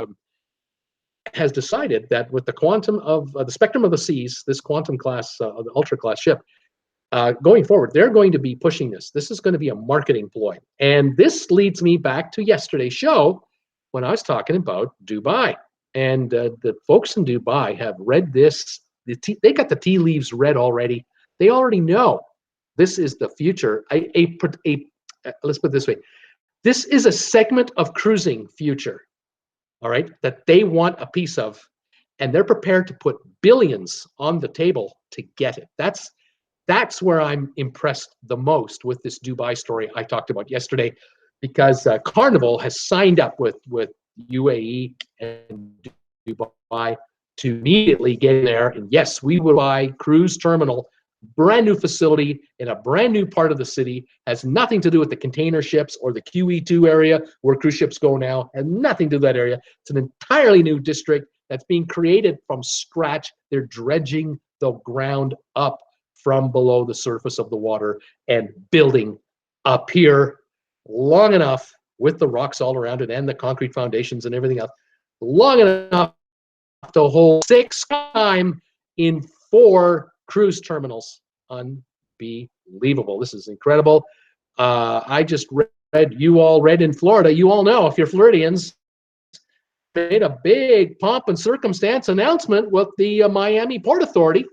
S1: decided that with the quantum of the Spectrum of the Seas, this quantum class, the ultra class ship, going forward, they're going to be pushing this. This is going to be a marketing ploy. And this leads me back to yesterday's show when I was talking about Dubai. And the folks in Dubai have read this. They got the tea leaves read already. They already know this is the future. Let's put it this way. This is a segment of cruising future, all right, that they want a piece of, and they're prepared to put billions on the table to get it. That's where I'm impressed the most with this Dubai story I talked about yesterday, because Carnival has signed up with UAE and Dubai to immediately get in there. And yes, we will buy cruise terminal, brand new facility in a brand new part of the city. Has nothing to do with the container ships or the QE2 area where cruise ships go now. Has nothing to do with that area. It's an entirely new district that's being created from scratch. They're dredging the ground up from below the surface of the water and building up here long enough with the rocks all around it and the concrete foundations and everything else, long enough to hold 6 times in 4 cruise terminals. Unbelievable. This is incredible. I just read, you all read in Florida, you all know, if you're Floridians, made a big pomp and circumstance announcement with the Miami Port Authority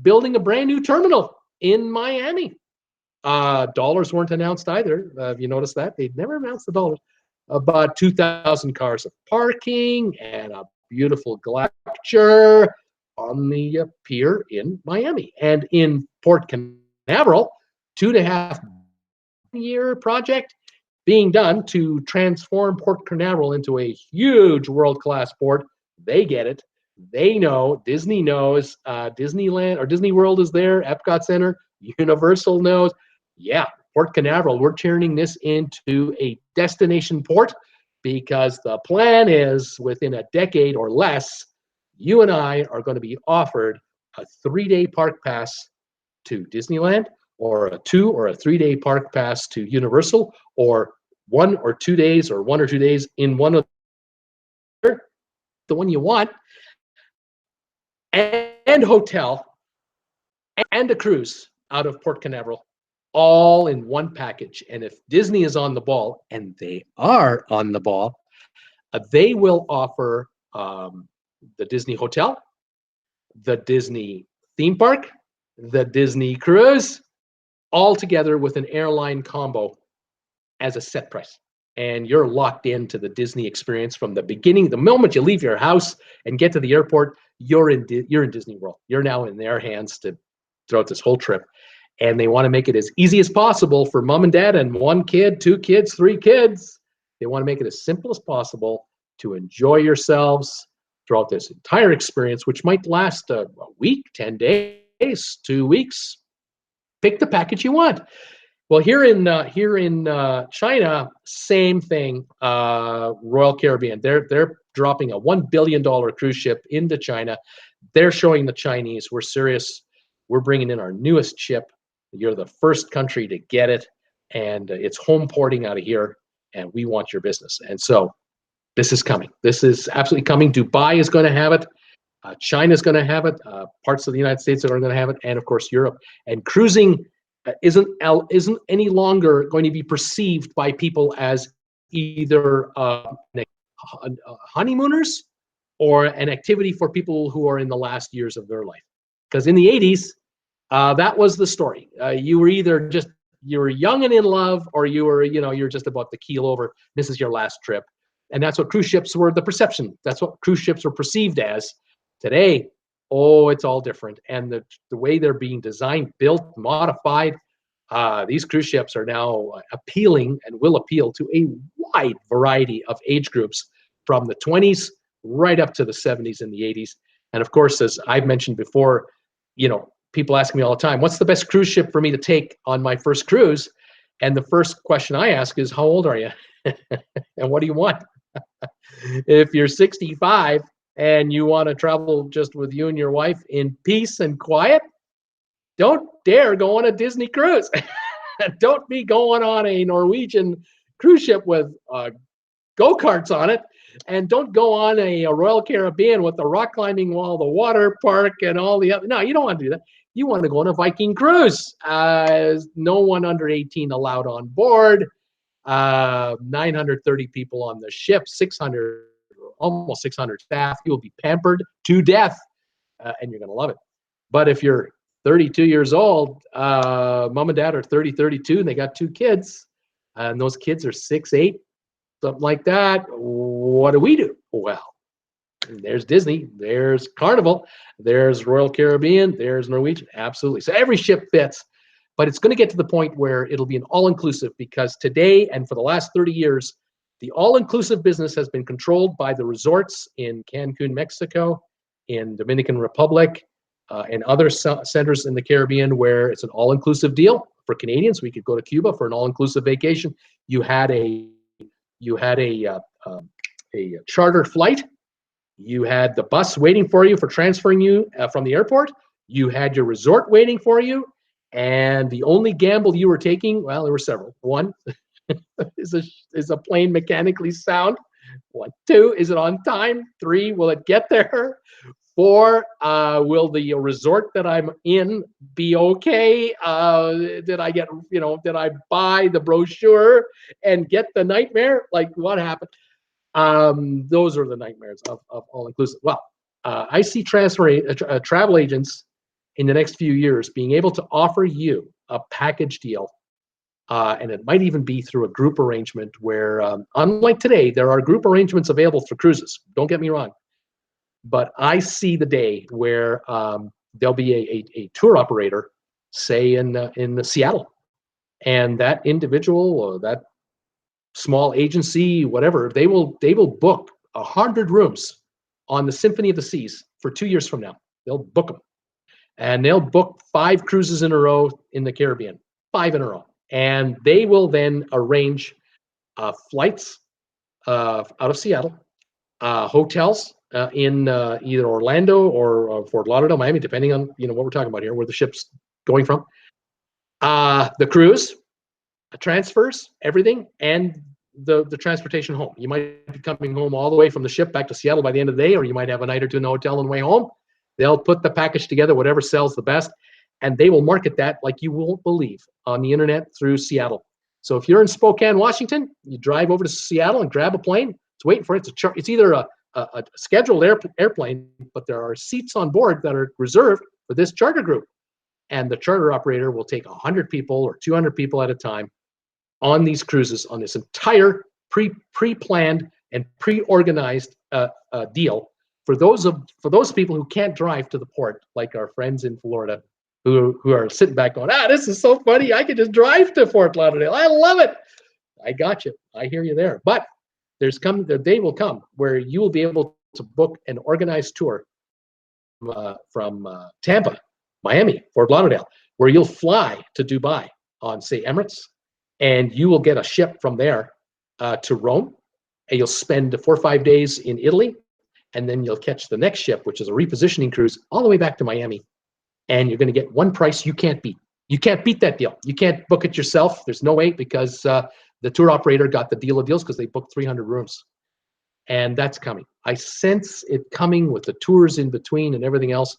S1: building a brand new terminal in Miami. Dollars weren't announced either. Have you noticed that? They'd never announced the dollars. About 2,000 cars of parking and a beautiful glass structure on the pier in Miami. And in Port Canaveral, 2.5-year project being done to transform Port Canaveral into a huge world-class port. They get it. They know. Disney knows. Disneyland or Disney World is there. Epcot Center. Universal knows. Yeah, Port Canaveral, we're turning this into a destination port, because the plan is within a decade or less, you and I are going to be offered a 3-day park pass to Disneyland, or a 2 or a 3-day park pass to Universal, or 1 or 2 days or 1 or 2 days in one of the one you want, and hotel and a cruise out of Port Canaveral, all in one package. And if Disney is on the ball, and they are on the ball, they will offer the Disney hotel, the Disney theme park, the Disney cruise, all together with an airline combo as a set price. And you're locked into the Disney experience from the beginning. The moment you leave your house and get to the airport, you're in Disney World. You're now in their hands throughout this whole trip. And they want to make it as easy as possible for mom and dad and 1 kid, 2 kids, 3 kids. They want to make it as simple as possible to enjoy yourselves throughout this entire experience, which might last a week, 10 days, 2 weeks. Pick the package you want. Well, here in China, same thing. Royal Caribbean, they're dropping a $1 billion cruise ship into China. They're showing the Chinese, we're serious. We're bringing in our newest ship. You're the first country to get it, and it's home porting out of here, and we want your business. And so this is coming. This is absolutely coming. Dubai is going to have it. China is going to have it. Parts of the United States are going to have it, and of course Europe. And cruising isn't any longer going to be perceived by people as either honeymooners or an activity for people who are in the last years of their life. Because in the 80s, that was the story. You were either you were young and in love, or you're just about to keel over. This is your last trip. And that's what cruise ships were, the perception. That's what cruise ships were perceived as. Today, Oh, it's all different. And the way they're being designed, built, modified, these cruise ships are now appealing and will appeal to a wide variety of age groups from the 20s right up to the 70s and the 80s. And of course, as I've mentioned before, people ask me all the time, what's the best cruise ship for me to take on my first cruise? And the first question I ask is, how old are you? And what do you want? If you're 65 and you want to travel just with you and your wife in peace and quiet, don't dare go on a Disney cruise. Don't be going on a Norwegian cruise ship with go-karts on it. And don't go on a Royal Caribbean with the rock climbing wall, the water park, and all the other. No, you don't want to do that. You want to go on a Viking cruise. No one under 18 allowed on board. 930 people on the ship, 600, almost 600 staff. You will be pampered to death, and you're going to love it. But if you're 32 years old, mom and dad are 30, 32, and they got 2 kids, and those kids are 6, 8, something like that. What do we do? Well, there's Disney, there's Carnival, there's Royal Caribbean, there's Norwegian. Absolutely. So every ship fits, but it's going to get to the point where it'll be an all-inclusive, because today and for the last 30 years, the all-inclusive business has been controlled by the resorts in Cancun, Mexico, in Dominican Republic, and other centers in the Caribbean where it's an all-inclusive deal. For Canadians, we could go to Cuba for an all-inclusive vacation. You had a charter flight. You had the bus waiting for you for transferring you from the airport. You had your resort waiting for you. And the only gamble you were taking, well, there were several. 1, is a plane mechanically sound? 1, 2, is it on time? 3, will it get there? 4, will the resort that I'm in be okay? Did I buy the brochure and get the nightmare? Like, what happened? Those are the nightmares of all-inclusive. Well, I see travel agents in the next few years being able to offer you a package deal, and it might even be through a group arrangement where, unlike today, there are group arrangements available for cruises. Don't get me wrong. But I see the day where there'll be a tour operator, say in Seattle, and that individual or that small agency, whatever, they will book 100 rooms on the Symphony of the Seas for 2 years from now. They'll book them, and they'll book 5 cruises in a row in the Caribbean, 5 in a row, and they will then arrange flights out of Seattle, hotels in either Orlando or Fort Lauderdale, Miami, depending on what we're talking about here, where the ship's going from. The cruise, transfers, everything, and the transportation home. You might be coming home all the way from the ship back to Seattle by the end of the day, or you might have a night or two in the hotel on the way home. They'll put the package together, whatever sells the best, and they will market that like you won't believe on the internet through Seattle. So if you're in Spokane, Washington, you drive over to Seattle and grab a plane. It's waiting for it. It's either a scheduled airplane, but there are seats on board that are reserved for this charter group. And the charter operator will take 100 people or 200 people at a time on these cruises on this entire pre-planned and pre-organized deal for those people who can't drive to the port, like our friends in Florida who are sitting back going, this is so funny, I could just drive to Fort Lauderdale. I love it. I got you. I hear you there. But the day will come where you will be able to book an organized tour from Tampa, Miami, Fort Lauderdale, where you'll fly to Dubai on, say, Emirates, and you will get a ship from there to Rome, and you'll spend 4 or 5 days in Italy, and then you'll catch the next ship, which is a repositioning cruise, all the way back to Miami, and you're going to get one price you can't beat. You can't beat that deal. You can't book it yourself. There's no way, because the tour operator got the deal of deals because they booked 300 rooms, and that's coming. I sense it coming with the tours in between and everything else.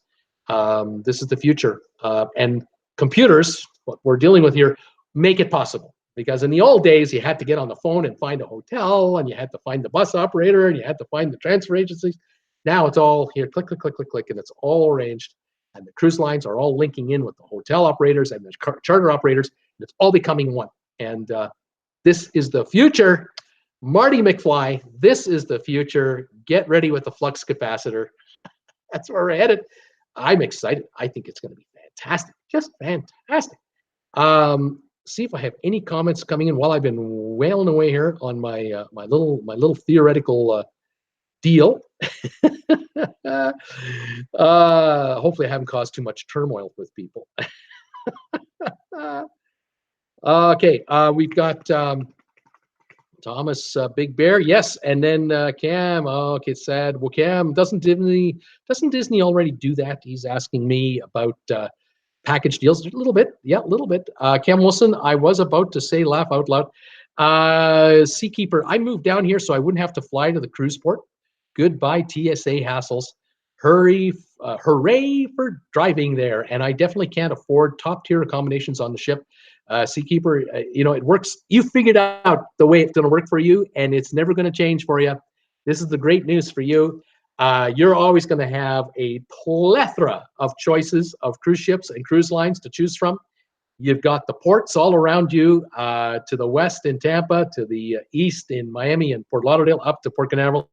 S1: This is the future, and computers, what we're dealing with here, make it possible. Because in the old days, you had to get on the phone and find a hotel, and you had to find the bus operator, and you had to find the transfer agencies. Now it's all here, click, click, click, click, click, and it's all arranged. And the cruise lines are all linking in with the hotel operators and the charter operators, and it's all becoming one. And this is the future. Marty McFly, this is the future. Get ready with the flux capacitor. That's where we're headed. I'm excited. I think it's going to be fantastic, just fantastic. See if I have any comments coming in while I've been wailing away here on my little theoretical deal. Hopefully, I haven't caused too much turmoil with people. Okay, we've got Thomas Big Bear, yes, and then Cam. Oh, okay, sad. Well, Cam, doesn't Disney already do that? He's asking me about package deals a little bit. Yeah, a little bit. Cam Wilson, I was about to say laugh out loud. Seakeeper, I moved down here so I wouldn't have to fly to the cruise port. Goodbye TSA hassles. Hooray for driving there. And I definitely can't afford top tier accommodations on the ship. Seakeeper, it works. You figured out the way it's going to work for you, and it's never going to change for you. This is the great news for you. You're always going to have a plethora of choices of cruise ships and cruise lines to choose from. You've got the ports all around you, to the west in Tampa, to the east in Miami and Fort Lauderdale, up to Port Canaveral.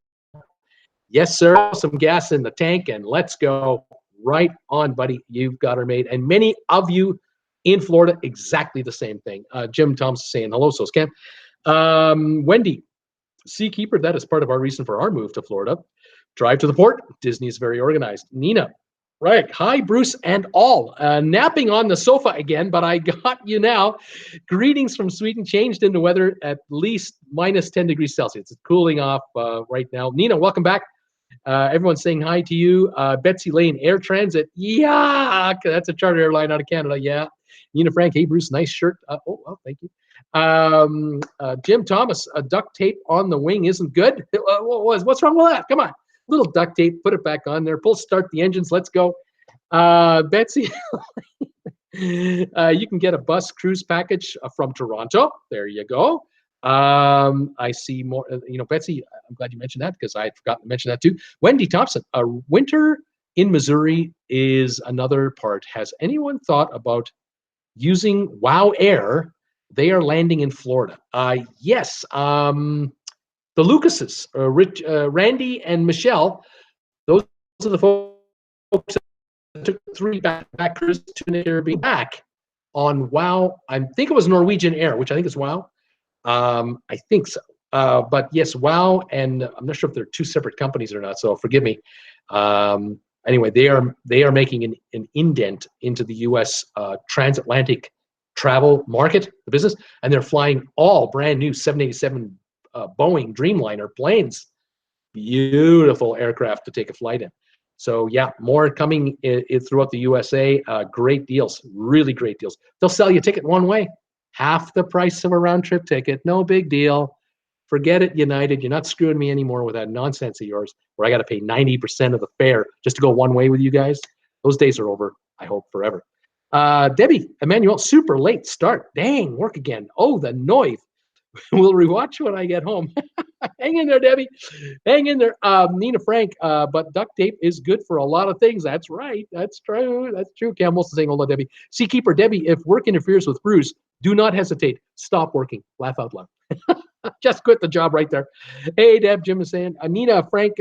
S1: Yes, sir. Some gas in the tank, and let's go. Right on, buddy. You've got her made. And many of you in Florida, exactly the same thing. Jim Thompson saying hello, so Cam. Wendy, Seakeeper, that is part of our reason for our move to Florida. Drive to the port. Disney is very organized. Nina, right. Hi, Bruce and all. Napping on the sofa again, but I got you now. Greetings from Sweden. Changed into weather at least minus 10 degrees Celsius. It's cooling off right now. Nina, welcome back. Everyone's saying hi to you. Betsy Lane, Air Transit. Yeah, that's a charter airline out of Canada. Yeah. Nina Frank, hey, Bruce, nice shirt. Oh, thank you. Jim Thomas, duct tape on the wing isn't good. What's wrong with that? Come on. Little duct tape, put it back on there. Pull start the engines. Let's go. Betsy, you can get a bus cruise package from Toronto. There you go. I see more, Betsy, I'm glad you mentioned that because I had forgotten to mention that too. Wendy Thompson, winter in Missouri is another part. Has anyone thought about using WOW Air? They are landing in Florida. Yes. The Lucases, Randy and Michelle, those are the folks that took 3 back cruises to an Airbnb back on WOW. I think it was Norwegian Air, which I think is WOW. I think so. But yes, WOW, and I'm not sure if they're 2 separate companies or not, so forgive me. Anyway, they are making an indent into the U.S. Transatlantic travel market, the business, and they're flying all brand new 787 Boeing Dreamliner planes. Beautiful aircraft to take a flight in. So yeah, more coming throughout the USA. Great deals, really great deals. They'll sell you a ticket one way, half the price of a round trip ticket. No big deal. Forget it, United. You're not screwing me anymore with that nonsense of yours where I got to pay 90% of the fare just to go one way with you guys. Those days are over, I hope, forever. Debbie, Emmanuel, super late start. Dang, work again. Oh, the noise. We'll rewatch when I get home. Hang in there, Debbie. Hang in there. Nina Frank, but duct tape is good for a lot of things. That's right. That's true. That's true. Cam Wilson saying, hold on, Debbie. Seakeeper, Debbie, if work interferes with Bruce, do not hesitate. Stop working. Laugh out loud. Just quit the job right there. Hey, Deb, Jim is saying. Nina Frank,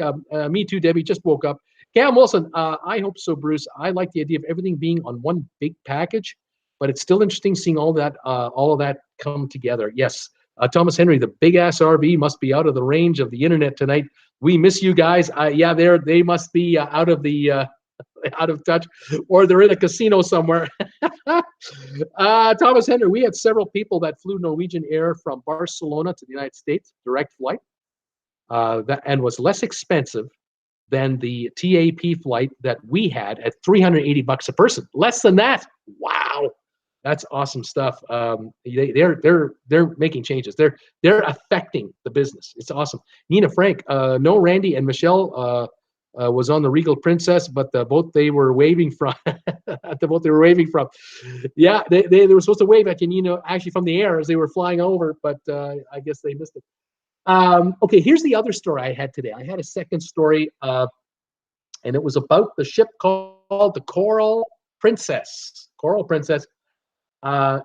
S1: me too, Debbie, just woke up. Cam Wilson, I hope so, Bruce. I like the idea of everything being on one big package, but it's still interesting seeing all of that come together. Yes. Thomas Henry, the big ass RV must be out of the range of the internet tonight. We miss you guys. Yeah, they must be out of touch, or they're in a casino somewhere. Thomas Henry, we had several people that flew Norwegian Air from Barcelona to the United States, direct flight, and was less expensive than the TAP flight that we had at $380 a person. Less than that. Wow. That's awesome stuff. They're making changes. They're affecting the business. It's awesome. Nina Frank, no, Randy and Michelle was on the Regal Princess, but the boat they were waving from, yeah, they were supposed to wave at you, actually from the air as they were flying over, but I guess they missed it. Okay, here's the other story I had today. I had a second story, and it was about the ship called the Coral Princess. Coral Princess.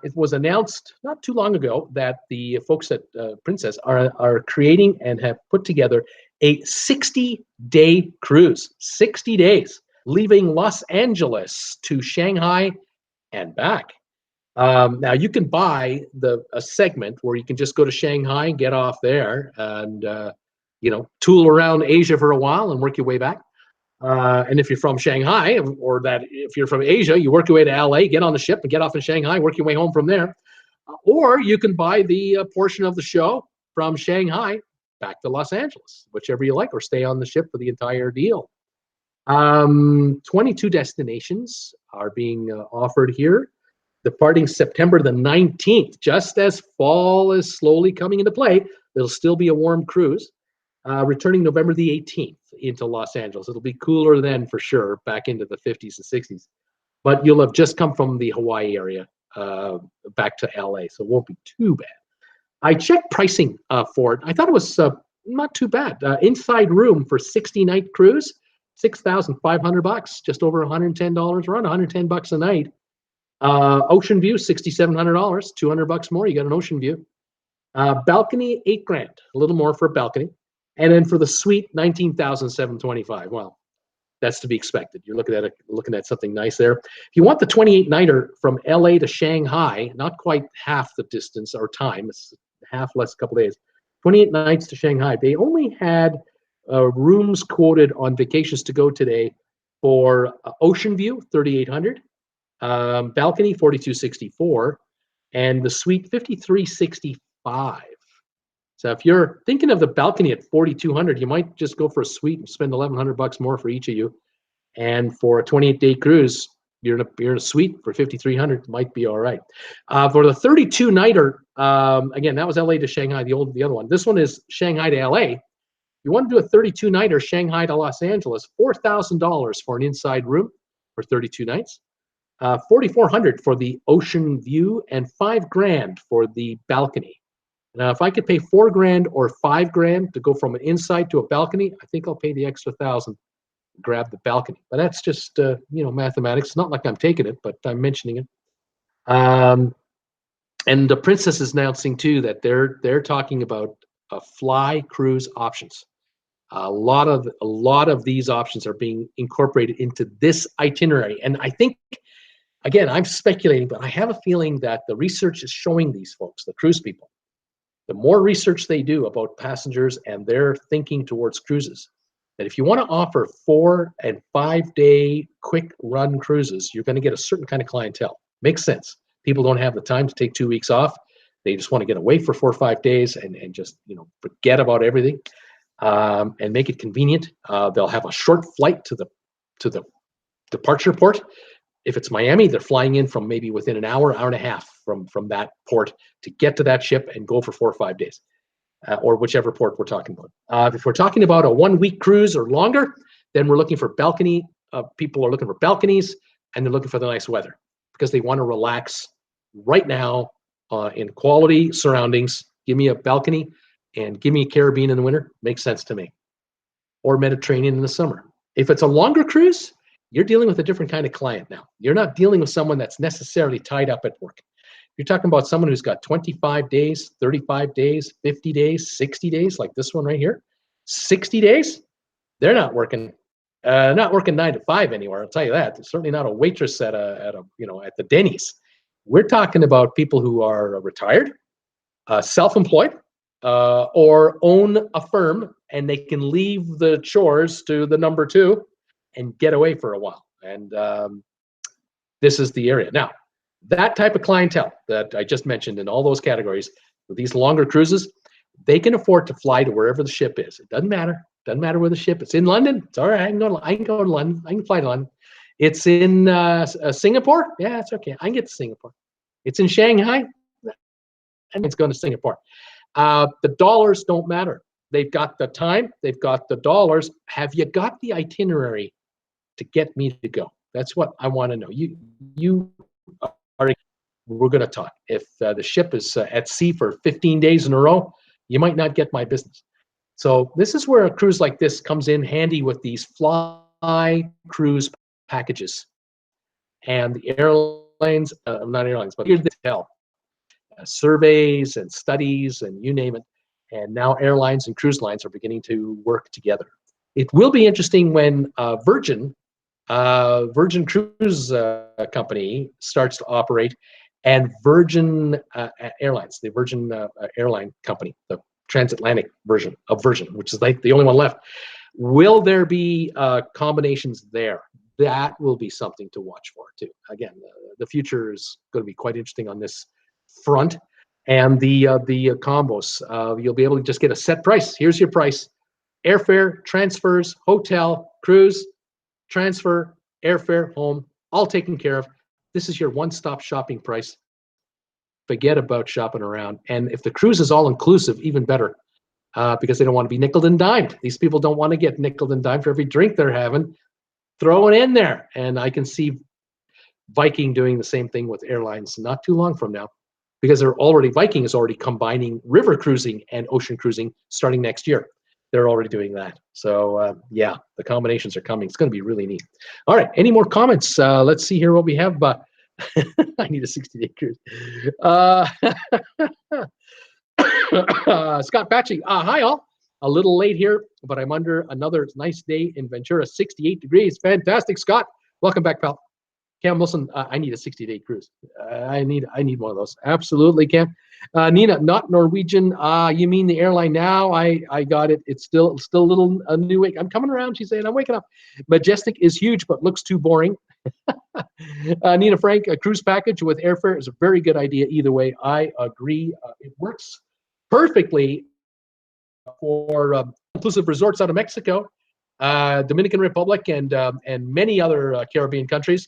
S1: It was announced not too long ago that the folks at Princess are creating and have put together a 60-day cruise. 60 days. leaving Los Angeles to Shanghai and back. Now you can buy a segment where you can just go to Shanghai and get off there and tool around Asia for a while and work your way back. And if you're from Shanghai, or that if you're from Asia, you work your way to LA, get on the ship and get off in Shanghai, work your way home from there. Or you can buy the portion of the show from Shanghai back to Los Angeles, whichever you like, or stay on the ship for the entire deal. 22 destinations are being offered here, departing September the 19th. Just as fall is slowly coming into play, it'll still be a warm cruise. Returning November the 18th into Los Angeles. It'll be cooler then for sure, back into the 50s and 60s. But you'll have just come from the Hawaii area back to LA, so it won't be too bad. I checked pricing for it. I thought it was not too bad. Inside room for 60-night cruise, $6,500, just over $110, around $110 a night. Ocean view, $6,700, $200 more. You got an ocean view. Balcony, $8,000, a little more for a balcony. And then for the suite, $19,725. Well, that's to be expected. You're looking at something nice there. If you want the 28-nighter from LA to Shanghai, not quite half the distance or time, it's half less, a couple days. 28 nights to Shanghai. They only had rooms quoted on Vacations to Go today for Ocean View, $3,800, balcony, $4,264, and the suite, $5,365. So if you're thinking of the balcony at $4,200, you might just go for a suite and spend $1,100 more for each of you. And for a 28-day cruise, you're in a suite for $5,300. Might be all right. For the 32-nighter, again, that was LA to Shanghai, the other one. This one is Shanghai to LA. You want to do a 32-nighter Shanghai to Los Angeles, $4,000 for an inside room for 32 nights, $4,400 for the ocean view, and $5,000 for the balcony. Now, if I could pay $4,000 or $5,000 to go from an inside to a balcony, I think I'll pay the extra $1,000 to grab the balcony. But that's just mathematics. It's not like I'm taking it, but I'm mentioning it. And the Princess is announcing too that they're talking about fly cruise options. A lot of these options are being incorporated into this itinerary, and I think, again, I'm speculating, but I have a feeling that the research is showing these folks, the cruise people, the more research they do about passengers and their thinking towards cruises, that if you want to offer 4 and 5 day quick run cruises, you're going to get a certain kind of clientele. Makes sense. People don't have the time to take 2 weeks off. They just want to get away for 4 or 5 days and just forget about everything and make it convenient. They'll have a short flight to the departure port. If it's Miami, they're flying in from maybe within an hour and a half from that port to get to that ship and go for 4 or 5 days, or whichever port we're talking about. If we're talking about a 1 week cruise or longer, then we're looking for balcony. People are looking for balconies, and they're looking for the nice weather because they want to relax right now in quality surroundings. Give me a balcony and give me a Caribbean in the winter. Makes sense to me. Or Mediterranean in the summer. If it's a longer cruise, you're dealing with a different kind of client now. You're not dealing with someone that's necessarily tied up at work. You're talking about someone who's got 25 days, 35 days, 50 days, 60 days, like this one right here. 60 days, they're not working 9 to 5 anywhere. I'll tell you that. They're certainly not a waitress at the Denny's. We're talking about people who are retired, self-employed, or own a firm, and they can leave the chores to the number 2 and get away for a while. And this is the area. Now, that type of clientele that I just mentioned in all those categories, with these longer cruises, they can afford to fly to wherever the ship is. It doesn't matter. Doesn't matter where the ship is. It's in London. It's all right. I can go to London. I can fly to London. It's in Singapore. Yeah, it's okay. I can get to Singapore. It's in Shanghai. And it's going to Singapore. The dollars don't matter. They've got the time. They've got the dollars. Have you got the itinerary to get me to go? That's what I want to know. We're going to talk. If the ship is at sea for 15 days in a row, you might not get my business. So this is where a cruise like this comes in handy with these fly cruise packages. And the airlines, not airlines, but here's the tell. Surveys and studies and you name it. And now airlines and cruise lines are beginning to work together. It will be interesting when Virgin Virgin Cruise Company starts to operate, and Virgin Airlines, the Virgin airline company, the transatlantic version of Virgin, which is like the only one left. Will there be combinations there? That will be something to watch for too. Again, the future is going to be quite interesting on this front. And the combos, you'll be able to just get a set price. Here's your price: airfare, transfers, hotel, cruise, transfer, airfare, home, all taken care of. This is your one-stop shopping price. Forget about shopping around. And if the cruise is all inclusive, even better, because they don't want to be nickel and dimed. These people don't want to get nickel and dimed for every drink they're having. Throw it in there. And I can see Viking doing the same thing with airlines not too long from now, because Viking is already combining river cruising and ocean cruising starting next year. They're already doing that. So yeah, the combinations are coming. It's going to be really neat. All right, any more comments? Let's see here what we have. I need a 60-day cruise. Scott Batchy, hi all. A little late here, but I'm under another nice day in Ventura, 68 degrees. Fantastic, Scott. Welcome back, pal. Cam Wilson, I need a 60-day cruise. I need one of those. Absolutely, Cam. Nina, not Norwegian. You mean the airline now? I got it. It's still a little new. I'm coming around. She's saying I'm waking up. Majestic is huge, but looks too boring. Nina Frank, a cruise package with airfare is a very good idea. Either way, I agree. It works perfectly for inclusive resorts out of Mexico, Dominican Republic, and many other Caribbean countries.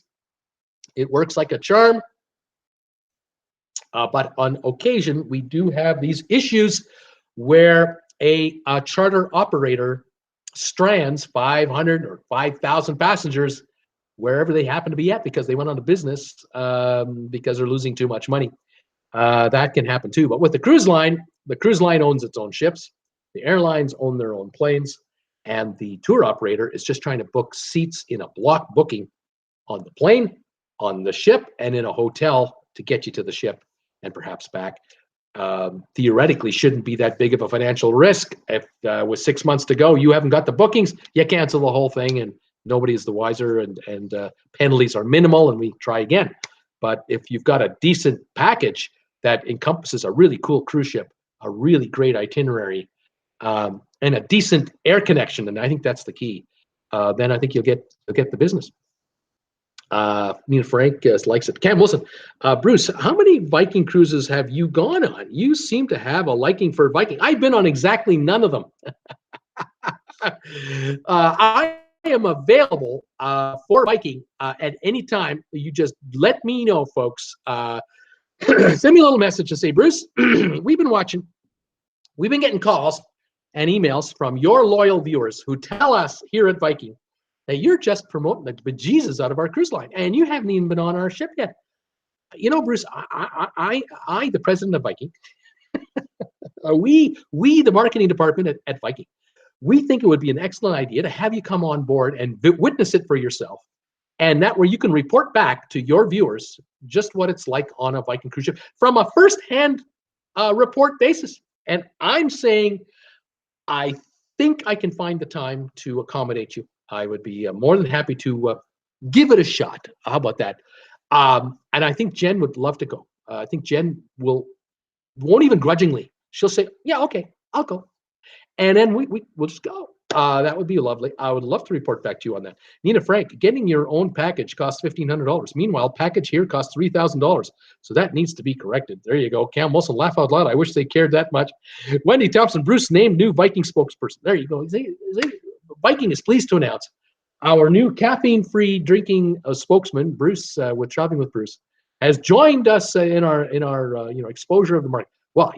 S1: It works like a charm. But on occasion, we do have these issues where a charter operator strands 500 or 5,000 passengers wherever they happen to be at because they went out of business because they're losing too much money. That can happen too. But with the cruise line owns its own ships. The airlines own their own planes. And the tour operator is just trying to book seats in a block booking on the plane, on the ship, and in a hotel to get you to the ship and perhaps back. Theoretically shouldn't be that big of a financial risk. If with 6 months to go, you haven't got the bookings, you cancel the whole thing and nobody is the wiser, and penalties are minimal and we try again. But if you've got a decent package that encompasses a really cool cruise ship, a really great itinerary, and a decent air connection, and I think that's the key, then I think you'll get the business. Nina Frank likes it. Cam Wilson, Bruce, how many Viking cruises have you gone on? You seem to have a liking for Viking. I've been on exactly none of them. I am available for Viking at any time. You just let me know, folks. Send me a little message to say, Bruce, we've been watching. We've been getting calls and emails from your loyal viewers who tell us here at Viking that you're just promoting the bejesus out of our cruise line, and you haven't even been on our ship yet. You know, Bruce, I the president of Viking, we the marketing department at Viking, we think it would be an excellent idea to have you come on board and witness it for yourself, and that where you can report back to your viewers just what it's like on a Viking cruise ship from a first-hand report basis. And I'm saying, I think I can find the time to accommodate you. I would be more than happy to give it a shot. How about that? And I think Jen would love to go. I think Jen won't even grudgingly. She'll say, yeah, okay, I'll go. And then we'll just go. That would be lovely. I would love to report back to you on that. Nina Frank, getting your own package costs $1,500. Meanwhile, package here costs $3,000. So that needs to be corrected. There you go. Cam Wilson, laugh out loud. I wish they cared that much. Wendy Thompson, Bruce named new Viking spokesperson. There you go. Viking is pleased to announce our new caffeine-free drinking spokesman, Bruce, with Traveling with Bruce, has joined us in our exposure of the market. Well,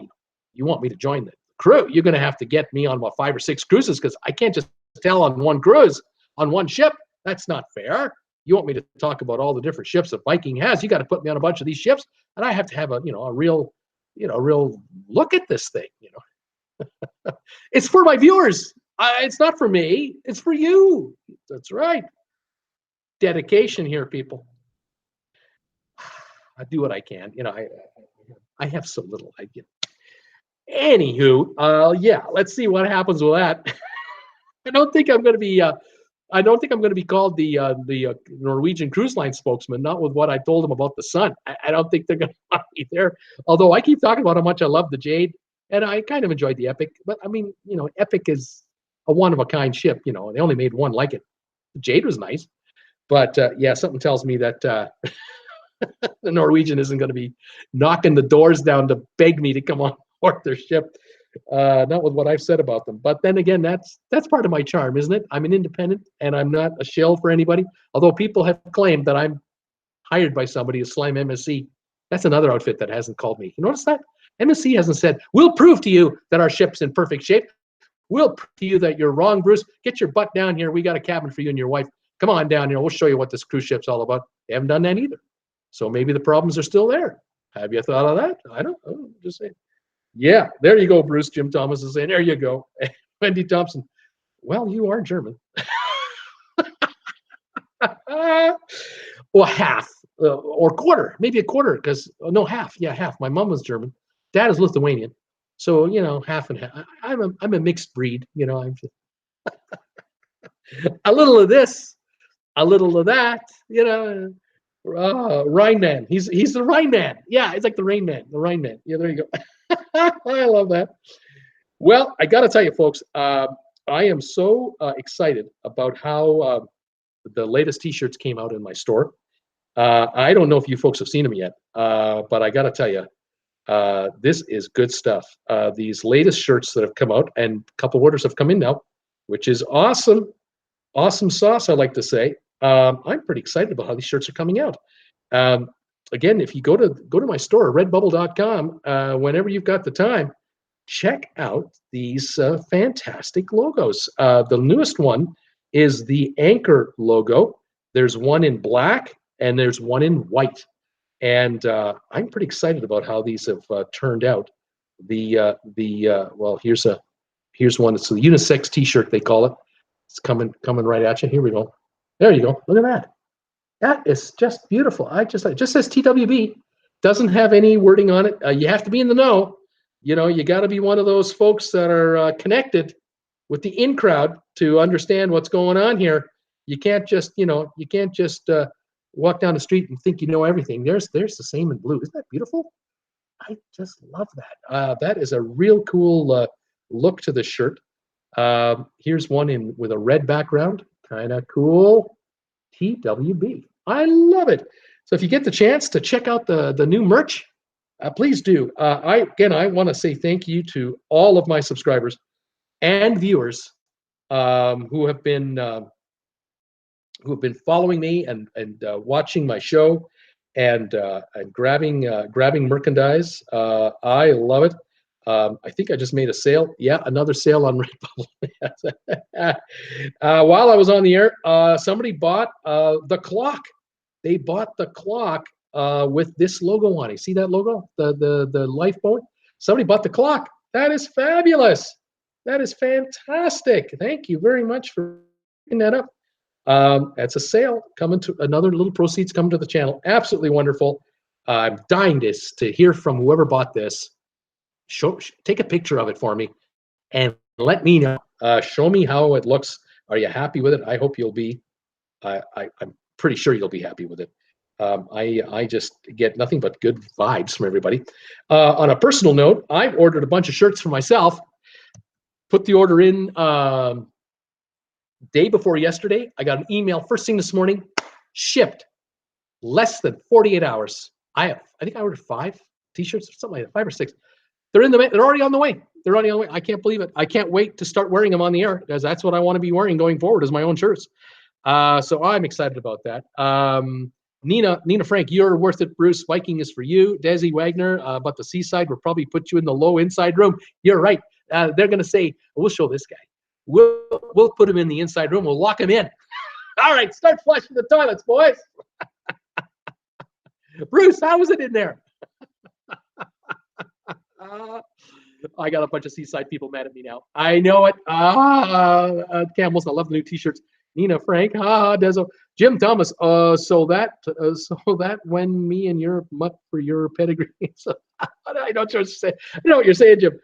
S1: you want me to join the crew? You're going to have to get me on 5 or 6 cruises because I can't just tell on one cruise on one ship. That's not fair. You want me to talk about all the different ships that Viking has? You got to put me on a bunch of these ships, and I have to have a real look at this thing. It's for my viewers. It's not for me. It's for you. That's right. Dedication here, people. I do what I can. I have so little. Anywho, yeah, let's see what happens with that. I don't think I'm going to be I don't think I'm going to be called the Norwegian Cruise Line spokesman. Not with what I told them about the sun. I don't think they're going to want me there. Although I keep talking about how much I love the Jade, and I kind of enjoyed the Epic. But I mean, Epic is a one of a kind ship. They only made one like it. The Jade was nice, but yeah, something tells me that the Norwegian isn't going to be knocking the doors down to beg me to come on board their ship. Not with what I've said about them. But then again, that's part of my charm, isn't it? I'm an independent, and I'm not a shill for anybody. Although people have claimed that I'm hired by somebody to slime MSC. That's another outfit that hasn't called me. You notice that? MSC hasn't said, we'll prove to you that our ship's in perfect shape. We'll prove to you that you're wrong, Bruce. Get your butt down here. We got a cabin for you and your wife. Come on down here. We'll show you what this cruise ship's all about. They haven't done that either. So maybe the problems are still there. Have you thought of that? I don't know. Just saying. Yeah, there you go, Bruce. Jim Thomas is saying, there you go. Wendy Thompson, well, you are German. Well, half or quarter, maybe a quarter, because no, half. Yeah, half. My mom was German. Dad is Lithuanian. So, half and half. I'm a mixed breed. I'm just a little of this, a little of that, Rhine Man. He's the Rhine Man. Yeah, it's like the Rain Man, the Rhine Man. Yeah, there you go. I love that. Well, I got to tell you, folks, I am so excited about how the latest T-shirts came out in my store. I don't know if you folks have seen them yet, but I got to tell you, this is good stuff. These latest shirts that have come out, and a couple orders have come in now, which is awesome. Awesome sauce, I like to say. I'm pretty excited about how these shirts are coming out. Again, if you go to my store, redbubble.com, whenever you've got the time, check out these fantastic logos. The newest one is the Anchor logo. There's one in black and there's one in white. And I'm pretty excited about how these have turned out. Well, here's one. It's a unisex T-shirt, they call it. It's coming right at you. Here we go. There you go. Look at that. That is just beautiful. It just says TWB. Doesn't have any wording on it. You have to be in the know. You got to be one of those folks that are connected with the in crowd to understand what's going on here. You can't just walk down the street and think you know everything. There's the same in blue. Isn't that beautiful? I just love that. That is a real cool look to the shirt. Here's one with a red background. Kind of cool. TWB. I love it. So if you get the chance to check out the new merch, please do. I want to say thank you to all of my subscribers and viewers who have been following me and watching my show and grabbing merchandise. I love it. I think I just made a sale. Yeah, another sale on Redbubble. While I was on the air, somebody bought the clock. They bought the clock with this logo on it. See that logo? The lifeboat? Somebody bought the clock. That is fabulous. That is fantastic. Thank you very much for picking that up. That's a sale coming to another little proceeds coming to the channel. Absolutely wonderful. I'm dying to hear from whoever bought this. Take a picture of it for me and let me know. Show me how it looks. Are you happy with it? I hope you'll be. I'm pretty sure you'll be happy with it. I just get nothing but good vibes from everybody. On a personal note, I've ordered a bunch of shirts for myself. Put the order in day before yesterday. I got an email first thing this morning, shipped less than 48 hours. I think I ordered 5 T-shirts or something like that, 5 or 6. They're already on the way. They're already on the way. I can't believe it. I can't wait to start wearing them on the air because that's what I want to be wearing going forward is my own shirts. So I'm excited about that. Nina Frank, you're worth it, Bruce. Viking is for you. Desi Wagner, but the Seaside will probably put you in the low inside room. You're right. They're going to say, we'll show this guy. We'll put him in the inside room. We'll lock him in. All right, start flushing the toilets, boys. Bruce, how was it in there? I got a bunch of Seaside people mad at me now. I know it. Camels, I love the new T-shirts. Nina Frank, Dezo. Jim Thomas, so that when me and your mutt for your pedigree. So, I know what you're saying. I know what you're saying, Jim.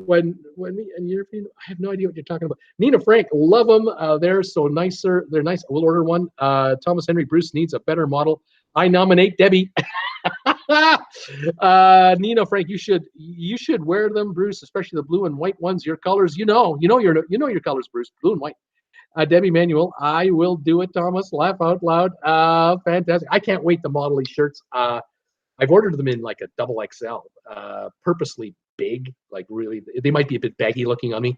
S1: When me and your, I have no idea what you're talking about. Nina Frank, love them. They're so nicer. They're nice. We'll order one. Thomas Henry Bruce needs a better model. I nominate Debbie. Nina Frank, you should wear them, Bruce, especially the blue and white ones. Your colors, you know your colors, Bruce, blue and white. Debbie Manuel, I will do it, Thomas. Laugh out loud. Fantastic. I can't wait to model these shirts. I've ordered them in like a double XL, purposely big, like really, they might be a bit baggy looking on me,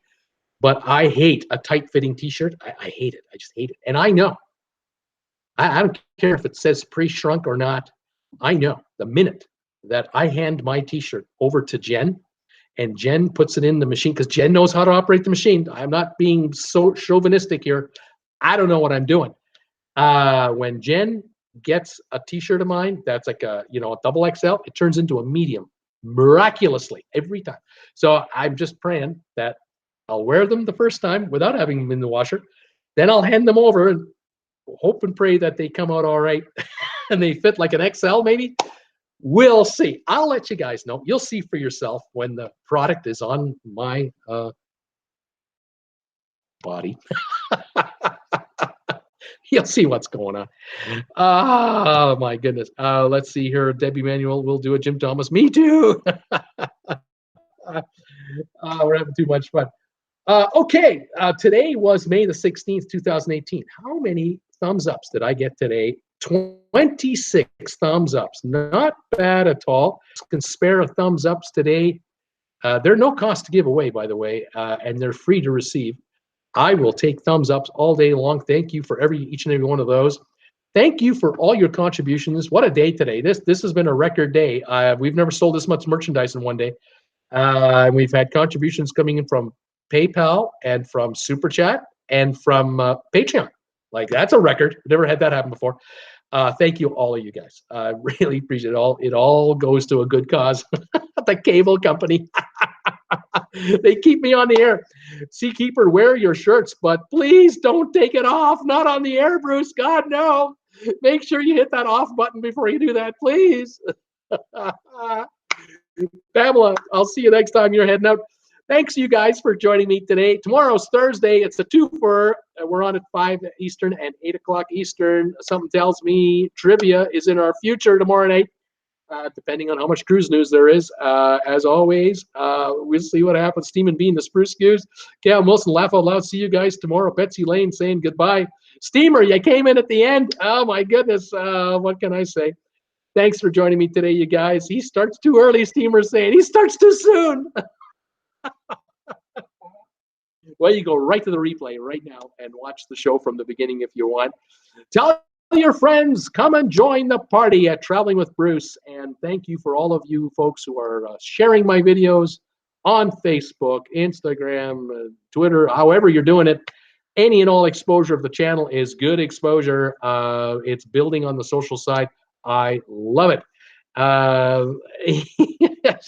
S1: but I hate a tight fitting t-shirt. I hate it. I just hate it. And I know, I don't care if it says pre-shrunk or not. I know the minute that I hand my t-shirt over to Jen and Jen puts it in the machine, because Jen knows how to operate the machine. I'm not being so chauvinistic here. I don't know what I'm doing. When Jen gets a t-shirt of mine that's like a double XL, it turns into a medium miraculously every time. So I'm just praying that I'll wear them the first time without having them in the washer. Then I'll hand them over and hope and pray that they come out all right and they fit like an XL maybe. We'll see. I'll let you guys know. You'll see for yourself when the product is on my body. You'll see what's going on. Oh, my goodness. Let's see here. Debbie Manuel will do it. Jim Thomas. Me too. We're having too much fun. Okay. Today was May the 16th, 2018. How many thumbs ups did I get today? 26 thumbs ups. Not bad at all. You can spare a thumbs ups today. They're no cost to give away, by the way, and they're free to receive. I will take thumbs ups all day long. Thank you for each and every one of those. Thank you for all your contributions. What a day today. This has been a record day. We've never sold this much merchandise in one day. We've had contributions coming in from PayPal and from Super Chat and from Patreon. Like, that's a record. Never had that happen before. Thank you, all of you guys. I really appreciate it all. It all goes to a good cause. The cable company. They keep me on the air. Seakeeper, wear your shirts, but please don't take it off. Not on the air, Bruce. God, no. Make sure you hit that off button before you do that, please. Pamela, I'll see you next time you're heading out. Thanks, you guys, for joining me today. Tomorrow's Thursday. It's a twofer. We're on at 5 Eastern and 8 o'clock Eastern. Something tells me trivia is in our future tomorrow night, depending on how much cruise news there is. As always, we'll see what happens. Steam and Bean, the Spruce Goose. Cam Wilson, laugh out loud. See you guys tomorrow. Betsy Lane saying goodbye. Steamer, you came in at the end. Oh, my goodness. What can I say? Thanks for joining me today, you guys. He starts too early, Steamer saying. He starts too soon. Well, you go right to the replay right now and watch the show from the beginning if you want. Tell your friends, come and join the party at Traveling with Bruce. And thank you for all of you folks who are sharing my videos on Facebook, Instagram, Twitter, however you're doing it. Any and all exposure of the channel is good exposure. It's building on the social side. I love it.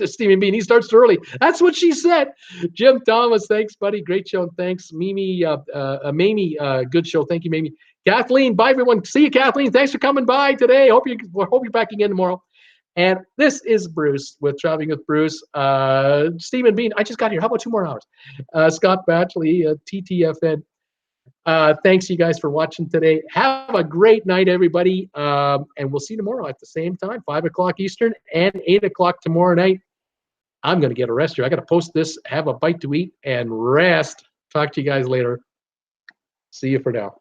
S1: Stephen Bean, he starts too early. That's what she said. Jim Thomas, thanks, buddy. Great show. Thanks, Mimi. Mamie, good show. Thank you, Mamie. Kathleen, bye, everyone. See you, Kathleen. Thanks for coming by today. Hope you're back again tomorrow. And this is Bruce with Traveling with Bruce. Stephen Bean, I just got here. How about 2 more hours? Scott Batchley, TTFN. Thanks, you guys, for watching today. Have a great night, everybody. And we'll see you tomorrow at the same time, 5 o'clock Eastern and 8 o'clock tomorrow night. I'm going to get a rest here. I got to post this, have a bite to eat, and rest. Talk to you guys later. See you for now.